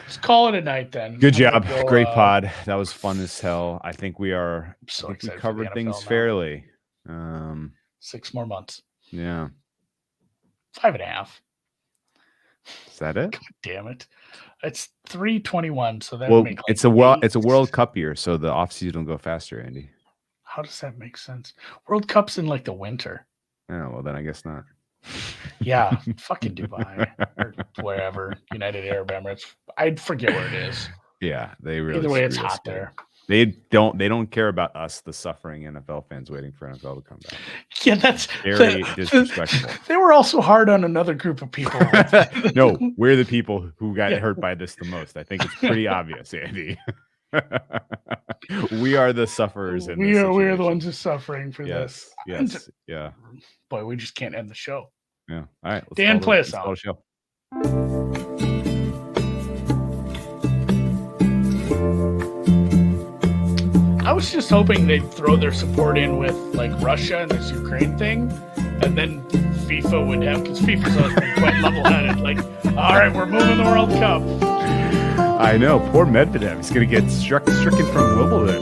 Speaker 3: Let's call it a night then.
Speaker 2: Good job. Great pod. That was fun as hell. I think we are
Speaker 3: so
Speaker 2: we covered things fairly.
Speaker 3: 6 more months.
Speaker 2: Yeah.
Speaker 3: 5.5.
Speaker 2: Is that it?
Speaker 3: God damn it. It's 3:21. So that
Speaker 2: makes it's a World Cup year, so the off season will go faster, Andy.
Speaker 3: How does that make sense? World Cup's in like the winter.
Speaker 2: Oh, well, then I guess not.
Speaker 3: Yeah, fucking Dubai or wherever, United Arab Emirates. I'd forget where it is.
Speaker 2: Yeah, they really.
Speaker 3: Either way, it's hot there.
Speaker 2: They don't care about us, the suffering NFL fans waiting for NFL to come back.
Speaker 3: Yeah, that's
Speaker 2: very disrespectful.
Speaker 3: They were also hard on another group of people.
Speaker 2: No, we're the people who got hurt by this the most. I think it's pretty obvious, Andy. We are the sufferers.
Speaker 3: We are the ones who's suffering for this.
Speaker 2: Yes. Yeah.
Speaker 3: Boy, we just can't end the show.
Speaker 2: Yeah. All right.
Speaker 3: Dan, play us out. I was just hoping they'd throw their support in with like Russia and this Ukraine thing, and then FIFA would have, because FIFA's always been quite level-headed. Like, all right, we're moving the World Cup.
Speaker 2: I know. Poor Medvedev. He's going to get stricken from Wimbledon.